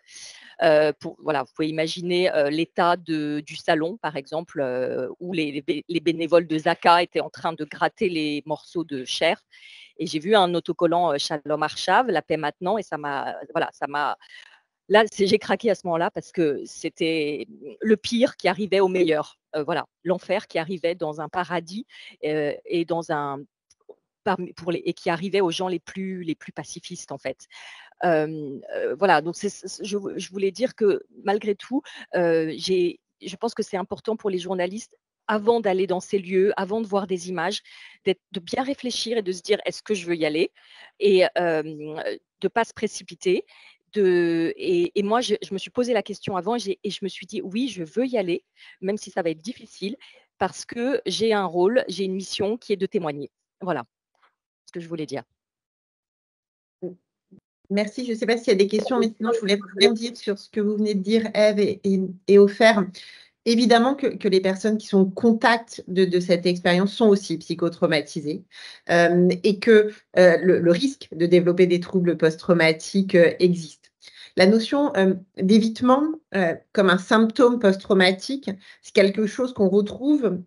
Vous pouvez imaginer l'état du salon, par exemple, où les bénévoles de Zaka étaient en train de gratter les morceaux de chair. Et j'ai vu un autocollant Shalom Arshav, la paix maintenant, et là, j'ai craqué à ce moment-là parce que c'était le pire qui arrivait au meilleur. L'enfer qui arrivait dans un paradis, et qui arrivait aux gens les plus pacifistes, en fait. Donc je voulais dire que malgré tout, je pense que c'est important pour les journalistes, avant d'aller dans ces lieux, avant de voir des images, de bien réfléchir et de se dire est-ce que je veux y aller, et de ne pas se précipiter. Et moi, je me suis posé la question avant, et je me suis dit oui, je veux y aller, même si ça va être difficile, parce que j'ai un rôle, j'ai une mission qui est de témoigner. Voilà ce que je voulais dire. Merci. Je ne sais pas s'il y a des questions, mais sinon, je voulais rebondir sur ce que vous venez de dire, Ève et Ofer. Évidemment que les personnes qui sont au contact de cette expérience sont aussi psychotraumatisées, et que le risque de développer des troubles post-traumatiques existe. La notion d'évitement comme un symptôme post-traumatique, c'est quelque chose qu'on retrouve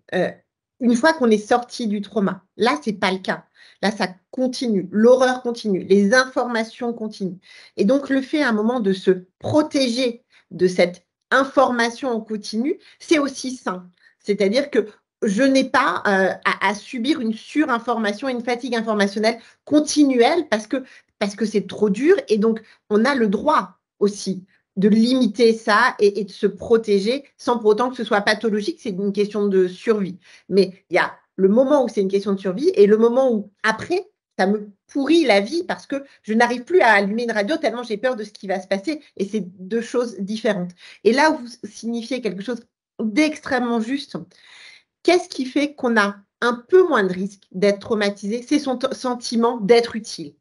une fois qu'on est sorti du trauma. Là, ce n'est pas le cas. Là, ça continue, l'horreur continue, les informations continuent. Et donc, le fait à un moment de se protéger de cette information en continu, c'est aussi sain. C'est-à-dire que je n'ai pas à subir une surinformation, une fatigue informationnelle continuelle parce que c'est trop dur. Et donc, on a le droit aussi de limiter ça et de se protéger sans pour autant que ce soit pathologique. C'est une question de survie. Mais il y a le moment où c'est une question de survie et le moment où, après, ça me pourrit la vie parce que je n'arrive plus à allumer une radio tellement j'ai peur de ce qui va se passer. Et c'est deux choses différentes. Et là où vous signifiez quelque chose d'extrêmement juste, qu'est-ce qui fait qu'on a un peu moins de risque d'être traumatisé? C'est son sentiment d'être utile.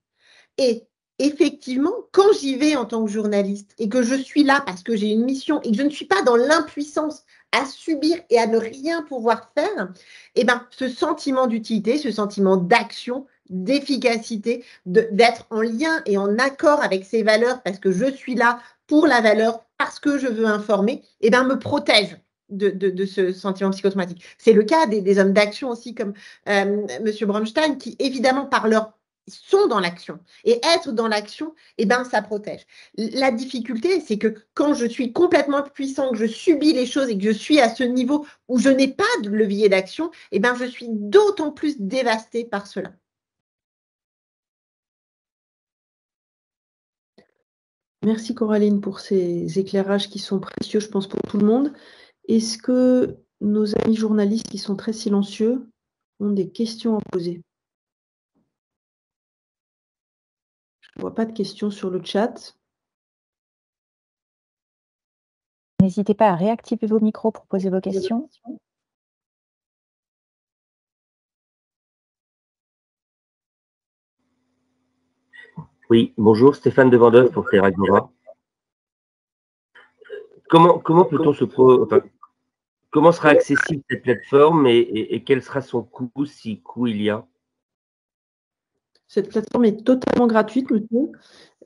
Et effectivement, quand j'y vais en tant que journaliste et que je suis là parce que j'ai une mission et que je ne suis pas dans l'impuissance à subir et à ne rien pouvoir faire, eh ben, ce sentiment d'utilité, ce sentiment d'action, d'efficacité, d'être en lien et en accord avec ces valeurs parce que je suis là pour la valeur, parce que je veux informer, eh ben, me protège de ce sentiment psychotraumatique. C'est le cas des hommes d'action aussi comme M. Bronstein qui, évidemment, par leur sont dans l'action. Et être dans l'action, eh ben, ça protège. La difficulté, c'est que quand je suis complètement puissant, que je subis les choses et que je suis à ce niveau où je n'ai pas de levier d'action, eh ben, je suis d'autant plus dévastée par cela. Merci Coraline pour ces éclairages qui sont précieux, je pense, pour tout le monde. Est-ce que nos amis journalistes qui sont très silencieux ont des questions à poser? Je ne vois pas de questions sur le chat. N'hésitez pas à réactiver vos micros pour poser vos questions. Oui, bonjour, Stéphane Devandeuf pour Terragora. Comment peut-on comment sera accessible cette plateforme et quel sera son coût, si coût il y a? Cette plateforme est totalement gratuite, monsieur.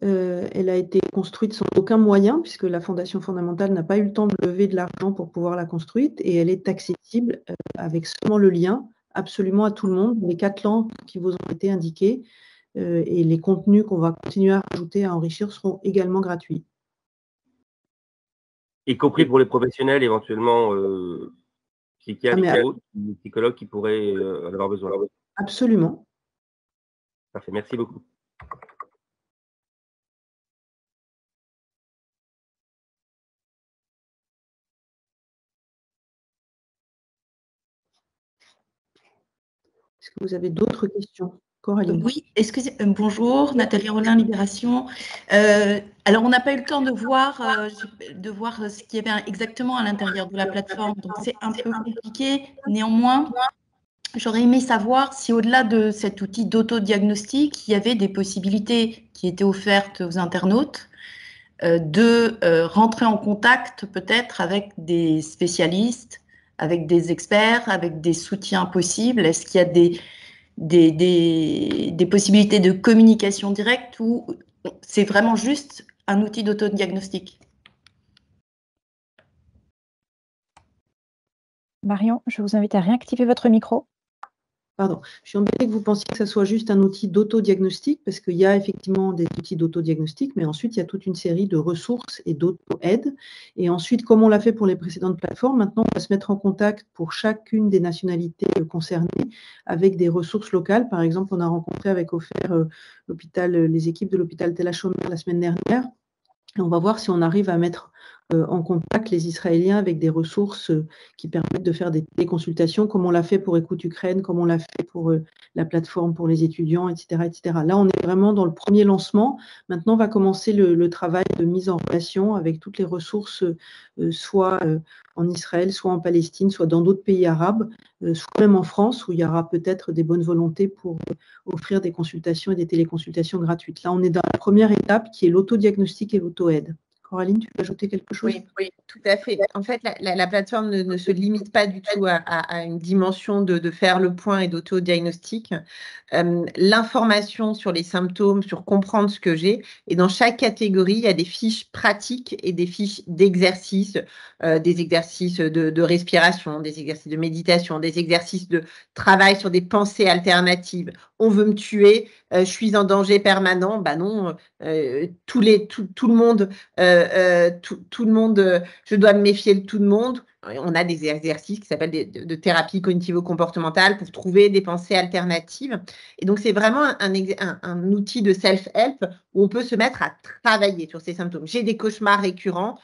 Elle a été construite sans aucun moyen, puisque la Fondation fondamentale n'a pas eu le temps de lever de l'argent pour pouvoir la construire, et elle est accessible avec seulement le lien, absolument à tout le monde. Les 4 langues qui vous ont été indiquées et les contenus qu'on va continuer à rajouter, à enrichir, seront également gratuits. Y compris pour les professionnels, éventuellement psychiatres ou psychologues qui pourraient en avoir besoin. Absolument. Parfait, merci beaucoup. Est-ce que vous avez d'autres questions? Coraline. Oui, excusez, bonjour, Nathalie Rollin, Libération. Alors, on n'a pas eu le temps de voir ce qu'il y avait exactement à l'intérieur de la plateforme, donc c'est un peu compliqué. Néanmoins, j'aurais aimé savoir si au-delà de cet outil d'autodiagnostic, il y avait des possibilités qui étaient offertes aux internautes de rentrer en contact peut-être avec des spécialistes, avec des experts, avec des soutiens possibles. Est-ce qu'il y a des possibilités de communication directe ou c'est vraiment juste un outil d'autodiagnostic? Marion, je vous invite à réactiver votre micro. Pardon, je suis embêtée que vous pensiez que ça soit juste un outil d'autodiagnostic, parce qu'il y a effectivement des outils d'autodiagnostic, mais ensuite, il y a toute une série de ressources et d'auto-aide. Et ensuite, comme on l'a fait pour les précédentes plateformes, maintenant, on va se mettre en contact pour chacune des nationalités concernées avec des ressources locales. Par exemple, on a rencontré avec OFER les équipes de l'hôpital Tel HaShomer la semaine dernière. Et on va voir si on arrive à mettre en contact les Israéliens avec des ressources qui permettent de faire des téléconsultations, comme on l'a fait pour Écoute Ukraine, comme on l'a fait pour la plateforme pour les étudiants, etc., etc. Là, on est vraiment dans le premier lancement. Maintenant, va commencer le travail de mise en relation avec toutes les ressources, soit en Israël, soit en Palestine, soit dans d'autres pays arabes, soit même en France, où il y aura peut-être des bonnes volontés pour offrir des consultations et des téléconsultations gratuites. Là, on est dans la première étape qui est l'autodiagnostic et l'auto-aide. Coraline, tu veux ajouter quelque chose? Oui, tout à fait. En fait, la plateforme ne se limite pas du tout à une dimension de faire le point et d'autodiagnostic. L'information sur les symptômes, sur comprendre ce que j'ai, et dans chaque catégorie, il y a des fiches pratiques et des fiches d'exercices, des exercices de respiration, des exercices de méditation, des exercices de travail sur des pensées alternatives. On veut me tuer, je suis en danger permanent. Ben non, tout le monde, tout le monde, je dois me méfier de tout le monde. On a des exercices qui s'appellent de thérapie cognitivo-comportementale pour trouver des pensées alternatives. Et donc, c'est vraiment un outil de self-help où on peut se mettre à travailler sur ces symptômes. J'ai des cauchemars récurrents.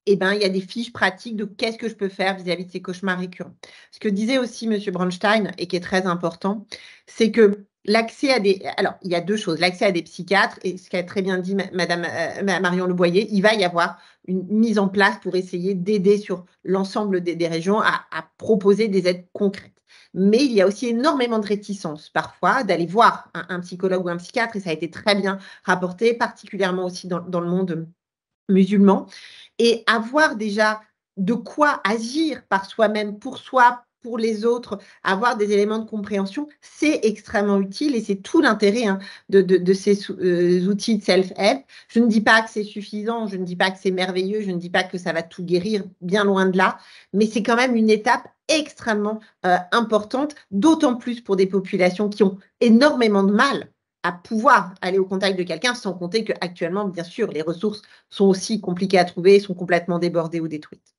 Eh ben, il y a des fiches pratiques de qu'est-ce que je peux faire vis-à-vis de ces cauchemars récurrents. Ce que disait aussi M. Bronstein, et qui est très important, c'est que l'accès à des… Alors, il y a deux choses. L'accès à des psychiatres, et ce qu'a très bien dit Madame Marion Leboyer, il va y avoir une mise en place pour essayer d'aider sur l'ensemble des régions à proposer des aides concrètes. Mais il y a aussi énormément de réticence parfois d'aller voir un psychologue ou un psychiatre, et ça a été très bien rapporté, particulièrement aussi dans le monde musulman. Et avoir déjà de quoi agir par soi-même, pour soi, pour les autres, avoir des éléments de compréhension, c'est extrêmement utile et c'est tout l'intérêt de ces outils de self-help. Je ne dis pas que c'est suffisant, je ne dis pas que c'est merveilleux, je ne dis pas que ça va tout guérir, bien loin de là, mais c'est quand même une étape extrêmement importante, d'autant plus pour des populations qui ont énormément de mal à pouvoir aller au contact de quelqu'un, sans compter qu'actuellement, bien sûr, les ressources sont aussi compliquées à trouver, sont complètement débordées ou détruites.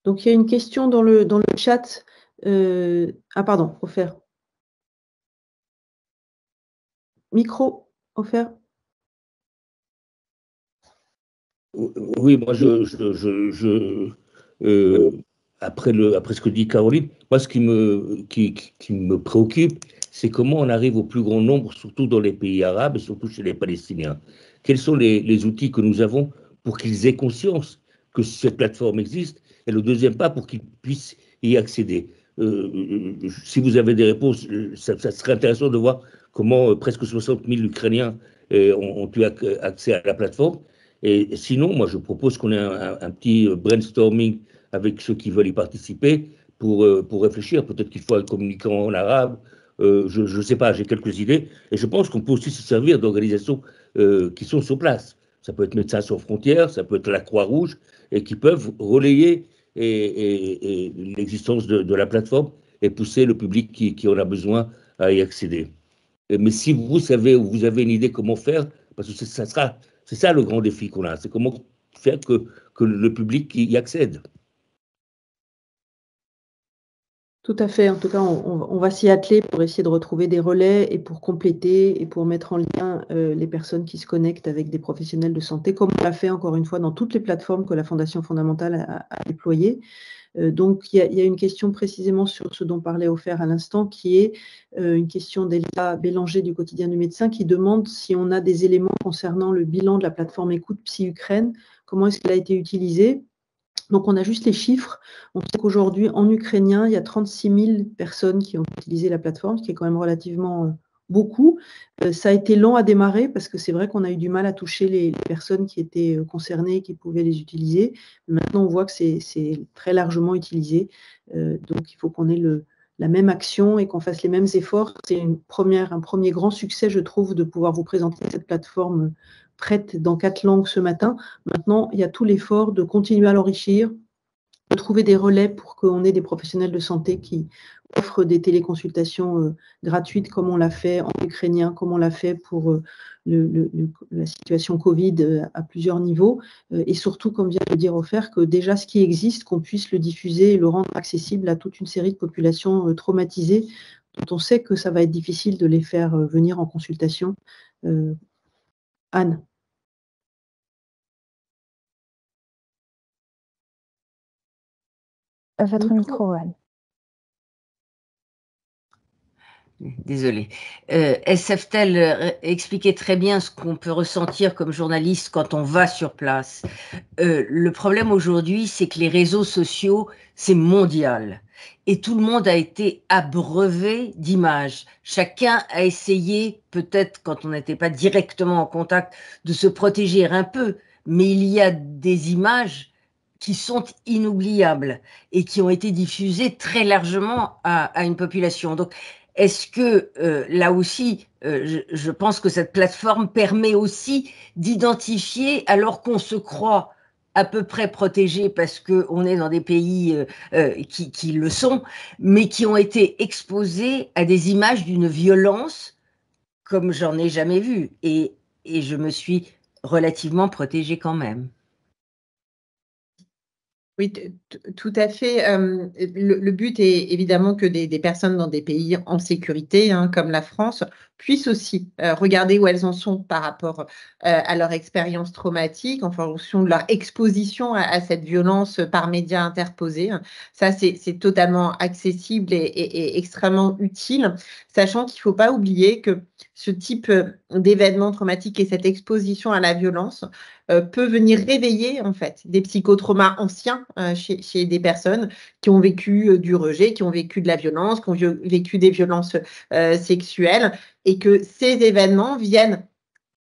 Donc, il y a une question dans le chat. Ah, pardon, Ofer. Micro, Ofer. Oui, moi, après ce que dit Caroline, moi, ce qui me préoccupe, c'est comment on arrive au plus grand nombre, surtout dans les pays arabes et surtout chez les Palestiniens. Quels sont les outils que nous avons pour qu'ils aient conscience que cette plateforme existe, et le deuxième pas, pour qu'ils puissent y accéder. Si vous avez des réponses, ça serait intéressant de voir comment presque 60 000 Ukrainiens ont eu accès à la plateforme. Et sinon, moi, je propose qu'on ait un petit brainstorming avec ceux qui veulent y participer pour réfléchir. Peut-être qu'il faut un communicant en arabe. Je ne sais pas, j'ai quelques idées. Et je pense qu'on peut aussi se servir d'organisations qui sont sur place. Ça peut être Médecins sans frontières, ça peut être la Croix-Rouge, et qui peuvent relayer l'existence de la plateforme et pousser le public qui en a besoin à y accéder. Mais si vous savez ou vous avez une idée comment faire, parce que c'est ça le grand défi qu'on a, c'est comment faire que le public y accède. Tout à fait. En tout cas, on va s'y atteler pour essayer de retrouver des relais et pour compléter et pour mettre en lien les personnes qui se connectent avec des professionnels de santé, comme on l'a fait encore une fois dans toutes les plateformes que la Fondation fondamentale a déployées. Donc, il y a une question précisément sur ce dont parlait Ofer à l'instant, qui est une question d'Elia Bélanger du Quotidien du médecin, qui demande si on a des éléments concernant le bilan de la plateforme Écoute Psy Ukraine, comment est-ce qu'elle a été utilisée. Donc, on a juste les chiffres. On sait qu'aujourd'hui, en ukrainien, il y a 36 000 personnes qui ont utilisé la plateforme, ce qui est quand même relativement beaucoup. Ça a été lent à démarrer parce que c'est vrai qu'on a eu du mal à toucher les personnes qui étaient concernées et qui pouvaient les utiliser. Maintenant, on voit que c'est très largement utilisé. Donc, il faut qu'on ait la même action et qu'on fasse les mêmes efforts. C'est un premier grand succès, je trouve, de pouvoir vous présenter cette plateforme prête dans 4 langues ce matin. Maintenant, il y a tout l'effort de continuer à l'enrichir, de trouver des relais pour qu'on ait des professionnels de santé qui offrent des téléconsultations gratuites, comme on l'a fait en ukrainien, comme on l'a fait pour la situation Covid à plusieurs niveaux. Et surtout, comme vient de le dire Ofer, que déjà ce qui existe, qu'on puisse le diffuser et le rendre accessible à toute une série de populations traumatisées, dont on sait que ça va être difficile de les faire venir en consultation. Anne. Votre micro, Anne. Désolée. SFTEL expliquait très bien ce qu'on peut ressentir comme journaliste quand on va sur place. Le problème aujourd'hui, c'est que les réseaux sociaux, c'est mondial. Et tout le monde a été abreuvé d'images. Chacun a essayé, peut-être quand on n'était pas directement en contact, de se protéger un peu. Mais il y a des images qui sont inoubliables et qui ont été diffusées très largement à une population. Donc, est-ce que là aussi, je pense que cette plateforme permet aussi d'identifier, alors qu'on se croit à peu près protégé parce qu'on est dans des pays qui le sont, mais qui ont été exposés à des images d'une violence comme j'en ai jamais vu. Et je me suis relativement protégée quand même. Oui, tout à fait. Le but est évidemment que des personnes dans des pays en sécurité, comme la France, puissent aussi regarder où elles en sont par rapport à leur expérience traumatique, en fonction de leur exposition à cette violence par médias interposés. Ça, c'est totalement accessible et extrêmement utile, sachant qu'il ne faut pas oublier que ce type d'événement traumatique et cette exposition à la violence peut venir réveiller en fait des psychotraumas anciens chez des personnes qui ont vécu du rejet, qui ont vécu de la violence, qui ont vécu des violences sexuelles, et que ces événements viennent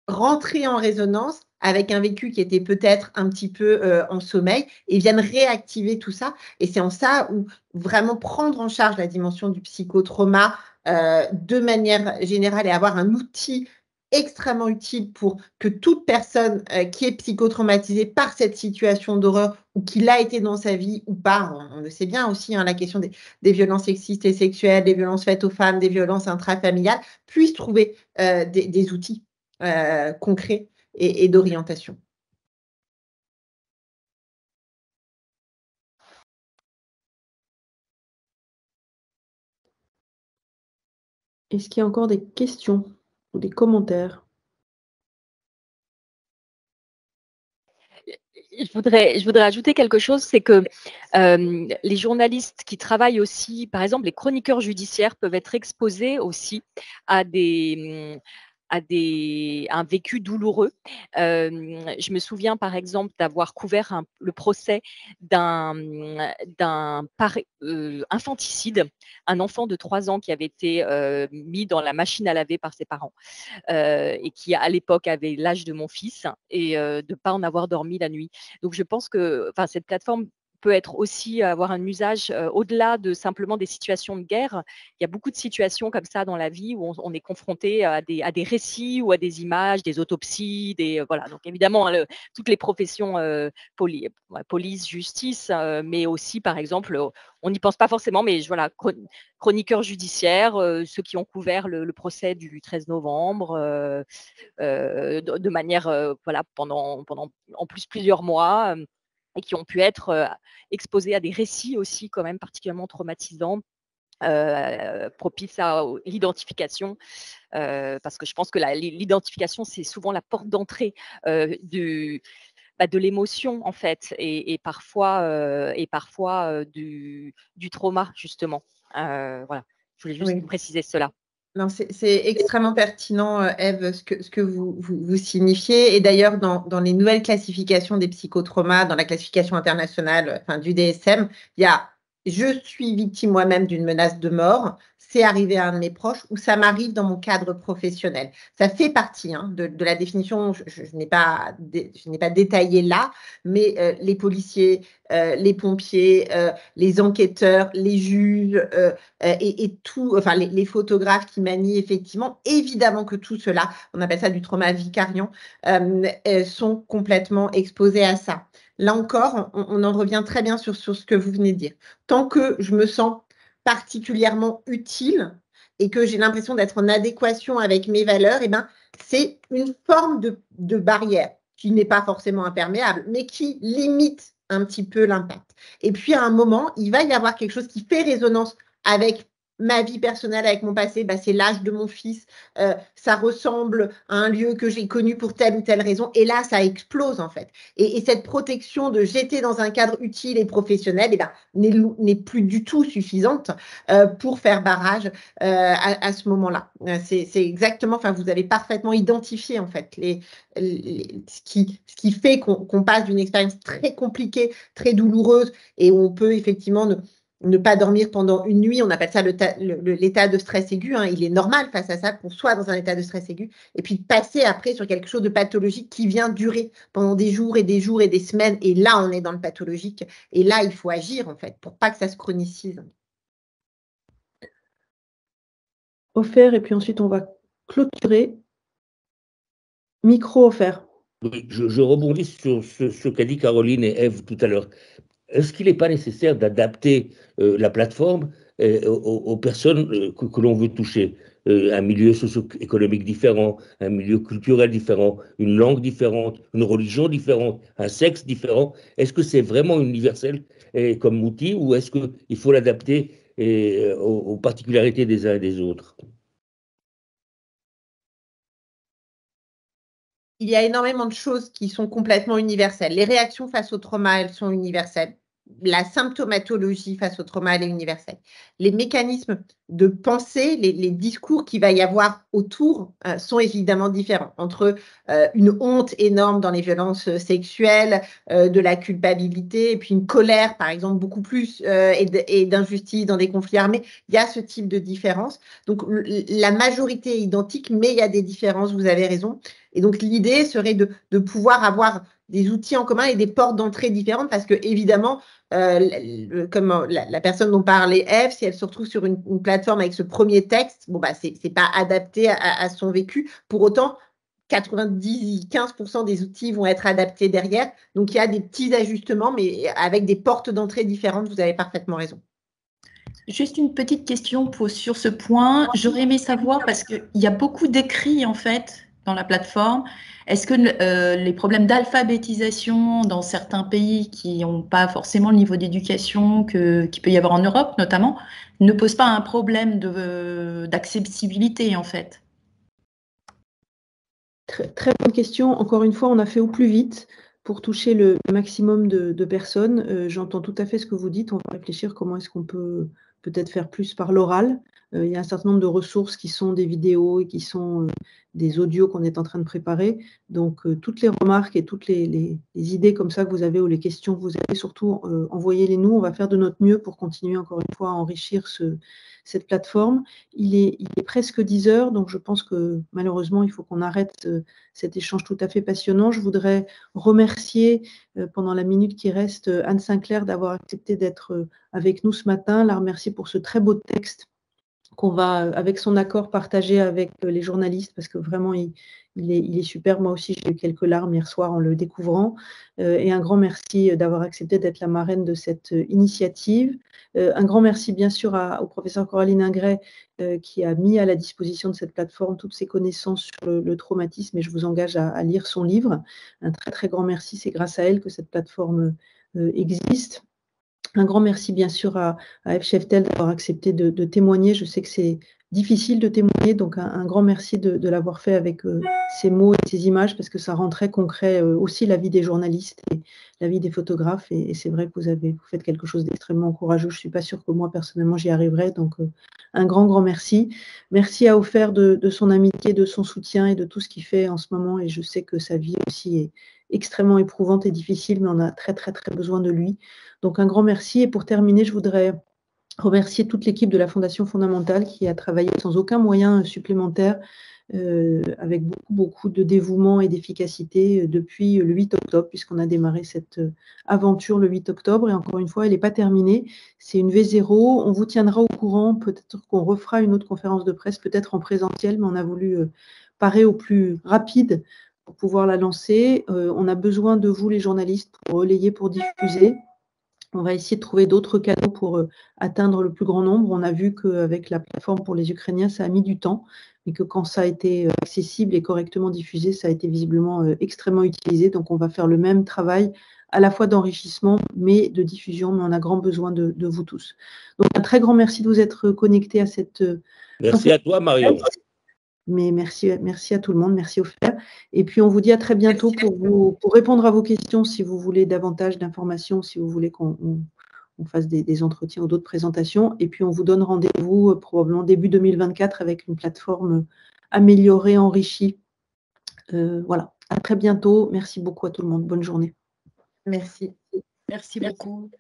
rentrer en résonance avec un vécu qui était peut-être un petit peu en sommeil et viennent réactiver tout ça. Et c'est en ça où vraiment prendre en charge la dimension du psychotrauma de manière générale et avoir un outil extrêmement utile pour que toute personne qui est psychotraumatisée par cette situation d'horreur ou qui l'a été dans sa vie ou pas, on le sait bien aussi, hein, la question des violences sexistes et sexuelles, des violences faites aux femmes, des violences intrafamiliales, puisse trouver des outils concrets et d'orientation. Est-ce qu'il y a encore des questions ou des commentaires? Je voudrais ajouter quelque chose, c'est que les journalistes qui travaillent aussi, par exemple, les chroniqueurs judiciaires peuvent être exposés aussi à un vécu douloureux. Je me souviens, par exemple, d'avoir couvert le procès d'un infanticide, un enfant de 3 ans qui avait été mis dans la machine à laver par ses parents. Et qui à l'époque avait l'âge de mon fils et de ne pas en avoir dormi la nuit. Donc je pense que cette plateforme peut être aussi avoir un usage au-delà de simplement des situations de guerre. Il y a beaucoup de situations comme ça dans la vie où on est confronté à des récits ou à des images, des autopsies, voilà. Donc évidemment, hein, toutes les professions, police, justice, mais aussi par exemple, on n'y pense pas forcément, mais voilà, chroniqueurs judiciaires, ceux qui ont couvert le procès du 13 novembre, de manière, voilà, pendant en plus plusieurs mois, et qui ont pu être exposés à des récits aussi quand même particulièrement traumatisants, propices à l'identification, parce que je pense que l'identification, c'est souvent la porte d'entrée de l'émotion en fait, et parfois du trauma justement. Voilà, je voulais juste préciser cela. Non, c'est extrêmement pertinent, Ève, ce que vous signifiez. Et d'ailleurs, dans les nouvelles classifications des psychotraumas, dans la classification internationale du DSM, il y a « je suis victime moi-même d'une menace de mort », c'est arrivé à un de mes proches, ou ça m'arrive dans mon cadre professionnel. Ça fait partie de la définition, je n'ai pas détaillé là, mais les policiers, les pompiers, les enquêteurs, les juges et tout, enfin les photographes qui manient effectivement, évidemment que tout cela, on appelle ça du trauma vicariant, sont complètement exposés à ça. Là encore, on en revient très bien sur ce que vous venez de dire. Tant que je me sens particulièrement utile et que j'ai l'impression d'être en adéquation avec mes valeurs, c'est une forme de barrière qui n'est pas forcément imperméable, mais qui limite un petit peu l'impact. Et puis, à un moment, il va y avoir quelque chose qui fait résonance avec ma vie personnelle, avec mon passé, c'est l'âge de mon fils, ça ressemble à un lieu que j'ai connu pour telle ou telle raison, et là, ça explose en fait. Et cette protection de j'étais dans un cadre utile et professionnel n'est plus du tout suffisante pour faire barrage à ce moment-là. C'est exactement, vous avez parfaitement identifié en fait ce qui fait qu'on passe d'une expérience très compliquée, très douloureuse, et où on peut effectivement ne pas dormir pendant une nuit, on appelle ça l'état de stress aigu. Il est normal face à ça qu'on soit dans un état de stress aigu, et puis de passer après sur quelque chose de pathologique qui vient durer pendant des jours et des jours et des semaines, et là on est dans le pathologique, et là il faut agir en fait pour pas que ça se chronicise. Offert, et puis ensuite on va clôturer. Micro offert. Oui, je rebondis sur ce qu'a dit Caroline et Ève tout à l'heure. Est-ce qu'il n'est pas nécessaire d'adapter la plateforme aux personnes que l'on veut toucher? Un milieu socio-économique différent, un milieu culturel différent, une langue différente, une religion différente, un sexe différent. Est-ce que c'est vraiment universel comme outil, ou est-ce qu'il faut l'adapter aux particularités des uns et des autres? Il y a énormément de choses qui sont complètement universelles. Les réactions face au trauma, elles sont universelles. la symptomatologie face au trauma, elle est universelle. Les mécanismes de pensée, les discours qu'il va y avoir autour sont évidemment différents. Entre une honte énorme dans les violences sexuelles, de la culpabilité, et puis une colère, par exemple, beaucoup plus, et d'injustice dans des conflits armés, il y a ce type de différence. Donc, la majorité est identique, mais il y a des différences, vous avez raison. Et donc, l'idée serait de pouvoir avoir des outils en commun et des portes d'entrée différentes parce que, évidemment, comme la personne dont parlait Eve, si elle se retrouve sur une plateforme avec ce premier texte, bon, bah, c'est pas adapté à son vécu. Pour autant, 90-15% des outils vont être adaptés derrière. Donc, il y a des petits ajustements, mais avec des portes d'entrée différentes, vous avez parfaitement raison. Juste une petite question sur ce point. J'aurais aimé savoir, parce qu'il y a beaucoup d'écrits, en fait, dans la plateforme. Est-ce que les problèmes d'alphabétisation dans certains pays qui n'ont pas forcément le niveau d'éducation qu'il peut y avoir en Europe, notamment, ne posent pas un problème d'accessibilité, en fait? Très bonne question. Encore une fois, on a fait au plus vite pour toucher le maximum de personnes. J'entends tout à fait ce que vous dites. On va réfléchir comment est-ce qu'on peut peut-être faire plus par l'oral. Il y a un certain nombre de ressources qui sont des vidéos et qui sont des audios qu'on est en train de préparer. Donc, toutes les remarques et toutes les idées comme ça que vous avez ou les questions que vous avez, surtout, envoyez-les nous. On va faire de notre mieux pour continuer, encore une fois, à enrichir cette plateforme. Il est presque 10 heures, donc je pense que malheureusement, il faut qu'on arrête cet échange tout à fait passionnant. Je voudrais remercier pendant la minute qui reste Anne Sinclair d'avoir accepté d'être avec nous ce matin, la remercier pour ce très beau texte qu'on va, avec son accord, partager avec les journalistes parce que vraiment, il est super. Moi aussi, j'ai eu quelques larmes hier soir en le découvrant. Et un grand merci d'avoir accepté d'être la marraine de cette initiative. Un grand merci, bien sûr, au professeur Coraline Ingret qui a mis à la disposition de cette plateforme toutes ses connaissances sur le traumatisme et je vous engage à lire son livre. Un très, très grand merci. C'est grâce à elle que cette plateforme existe. Un grand merci, bien sûr, à Eve Scheftel d'avoir accepté de témoigner. Je sais que c'est difficile de témoigner, donc un grand merci de l'avoir fait avec ces mots et ces images, parce que ça rend très concret aussi la vie des journalistes et la vie des photographes. Et c'est vrai que vous faites quelque chose d'extrêmement courageux. Je ne suis pas sûre que moi, personnellement, j'y arriverai. Donc, un grand, grand merci. Merci à Ofer de son amitié, de son soutien et de tout ce qu'il fait en ce moment. Et je sais que sa vie aussi est extrêmement éprouvante et difficile, mais on a très, très, très besoin de lui. Donc, un grand merci. Et pour terminer, je voudrais remercier toute l'équipe de la Fondation Fondamentale qui a travaillé sans aucun moyen supplémentaire, avec beaucoup, beaucoup de dévouement et d'efficacité depuis le 8 octobre, puisqu'on a démarré cette aventure le 8 octobre. Et encore une fois, elle n'est pas terminée. C'est une V0. On vous tiendra au courant. Peut-être qu'on refera une autre conférence de presse, peut-être en présentiel, mais on a voulu parer au plus rapide pour pouvoir la lancer. On a besoin de vous, les journalistes, pour relayer, pour diffuser. On va essayer de trouver d'autres canaux pour atteindre le plus grand nombre. On a vu qu'avec la plateforme pour les Ukrainiens, ça a mis du temps, mais que quand ça a été accessible et correctement diffusé, ça a été visiblement extrêmement utilisé. Donc, on va faire le même travail à la fois d'enrichissement, mais de diffusion. Mais on a grand besoin de vous tous. Donc, un très grand merci de vous être connectés à cette... Merci à toi, Marion. Mais merci à tout le monde, merci Ofer. Et puis on vous dit à très bientôt pour répondre à vos questions si vous voulez davantage d'informations, si vous voulez qu'on fasse des entretiens ou d'autres présentations. Et puis on vous donne rendez-vous probablement début 2024 avec une plateforme améliorée, enrichie. Voilà, à très bientôt. Merci beaucoup à tout le monde. Bonne journée. Merci. Merci beaucoup.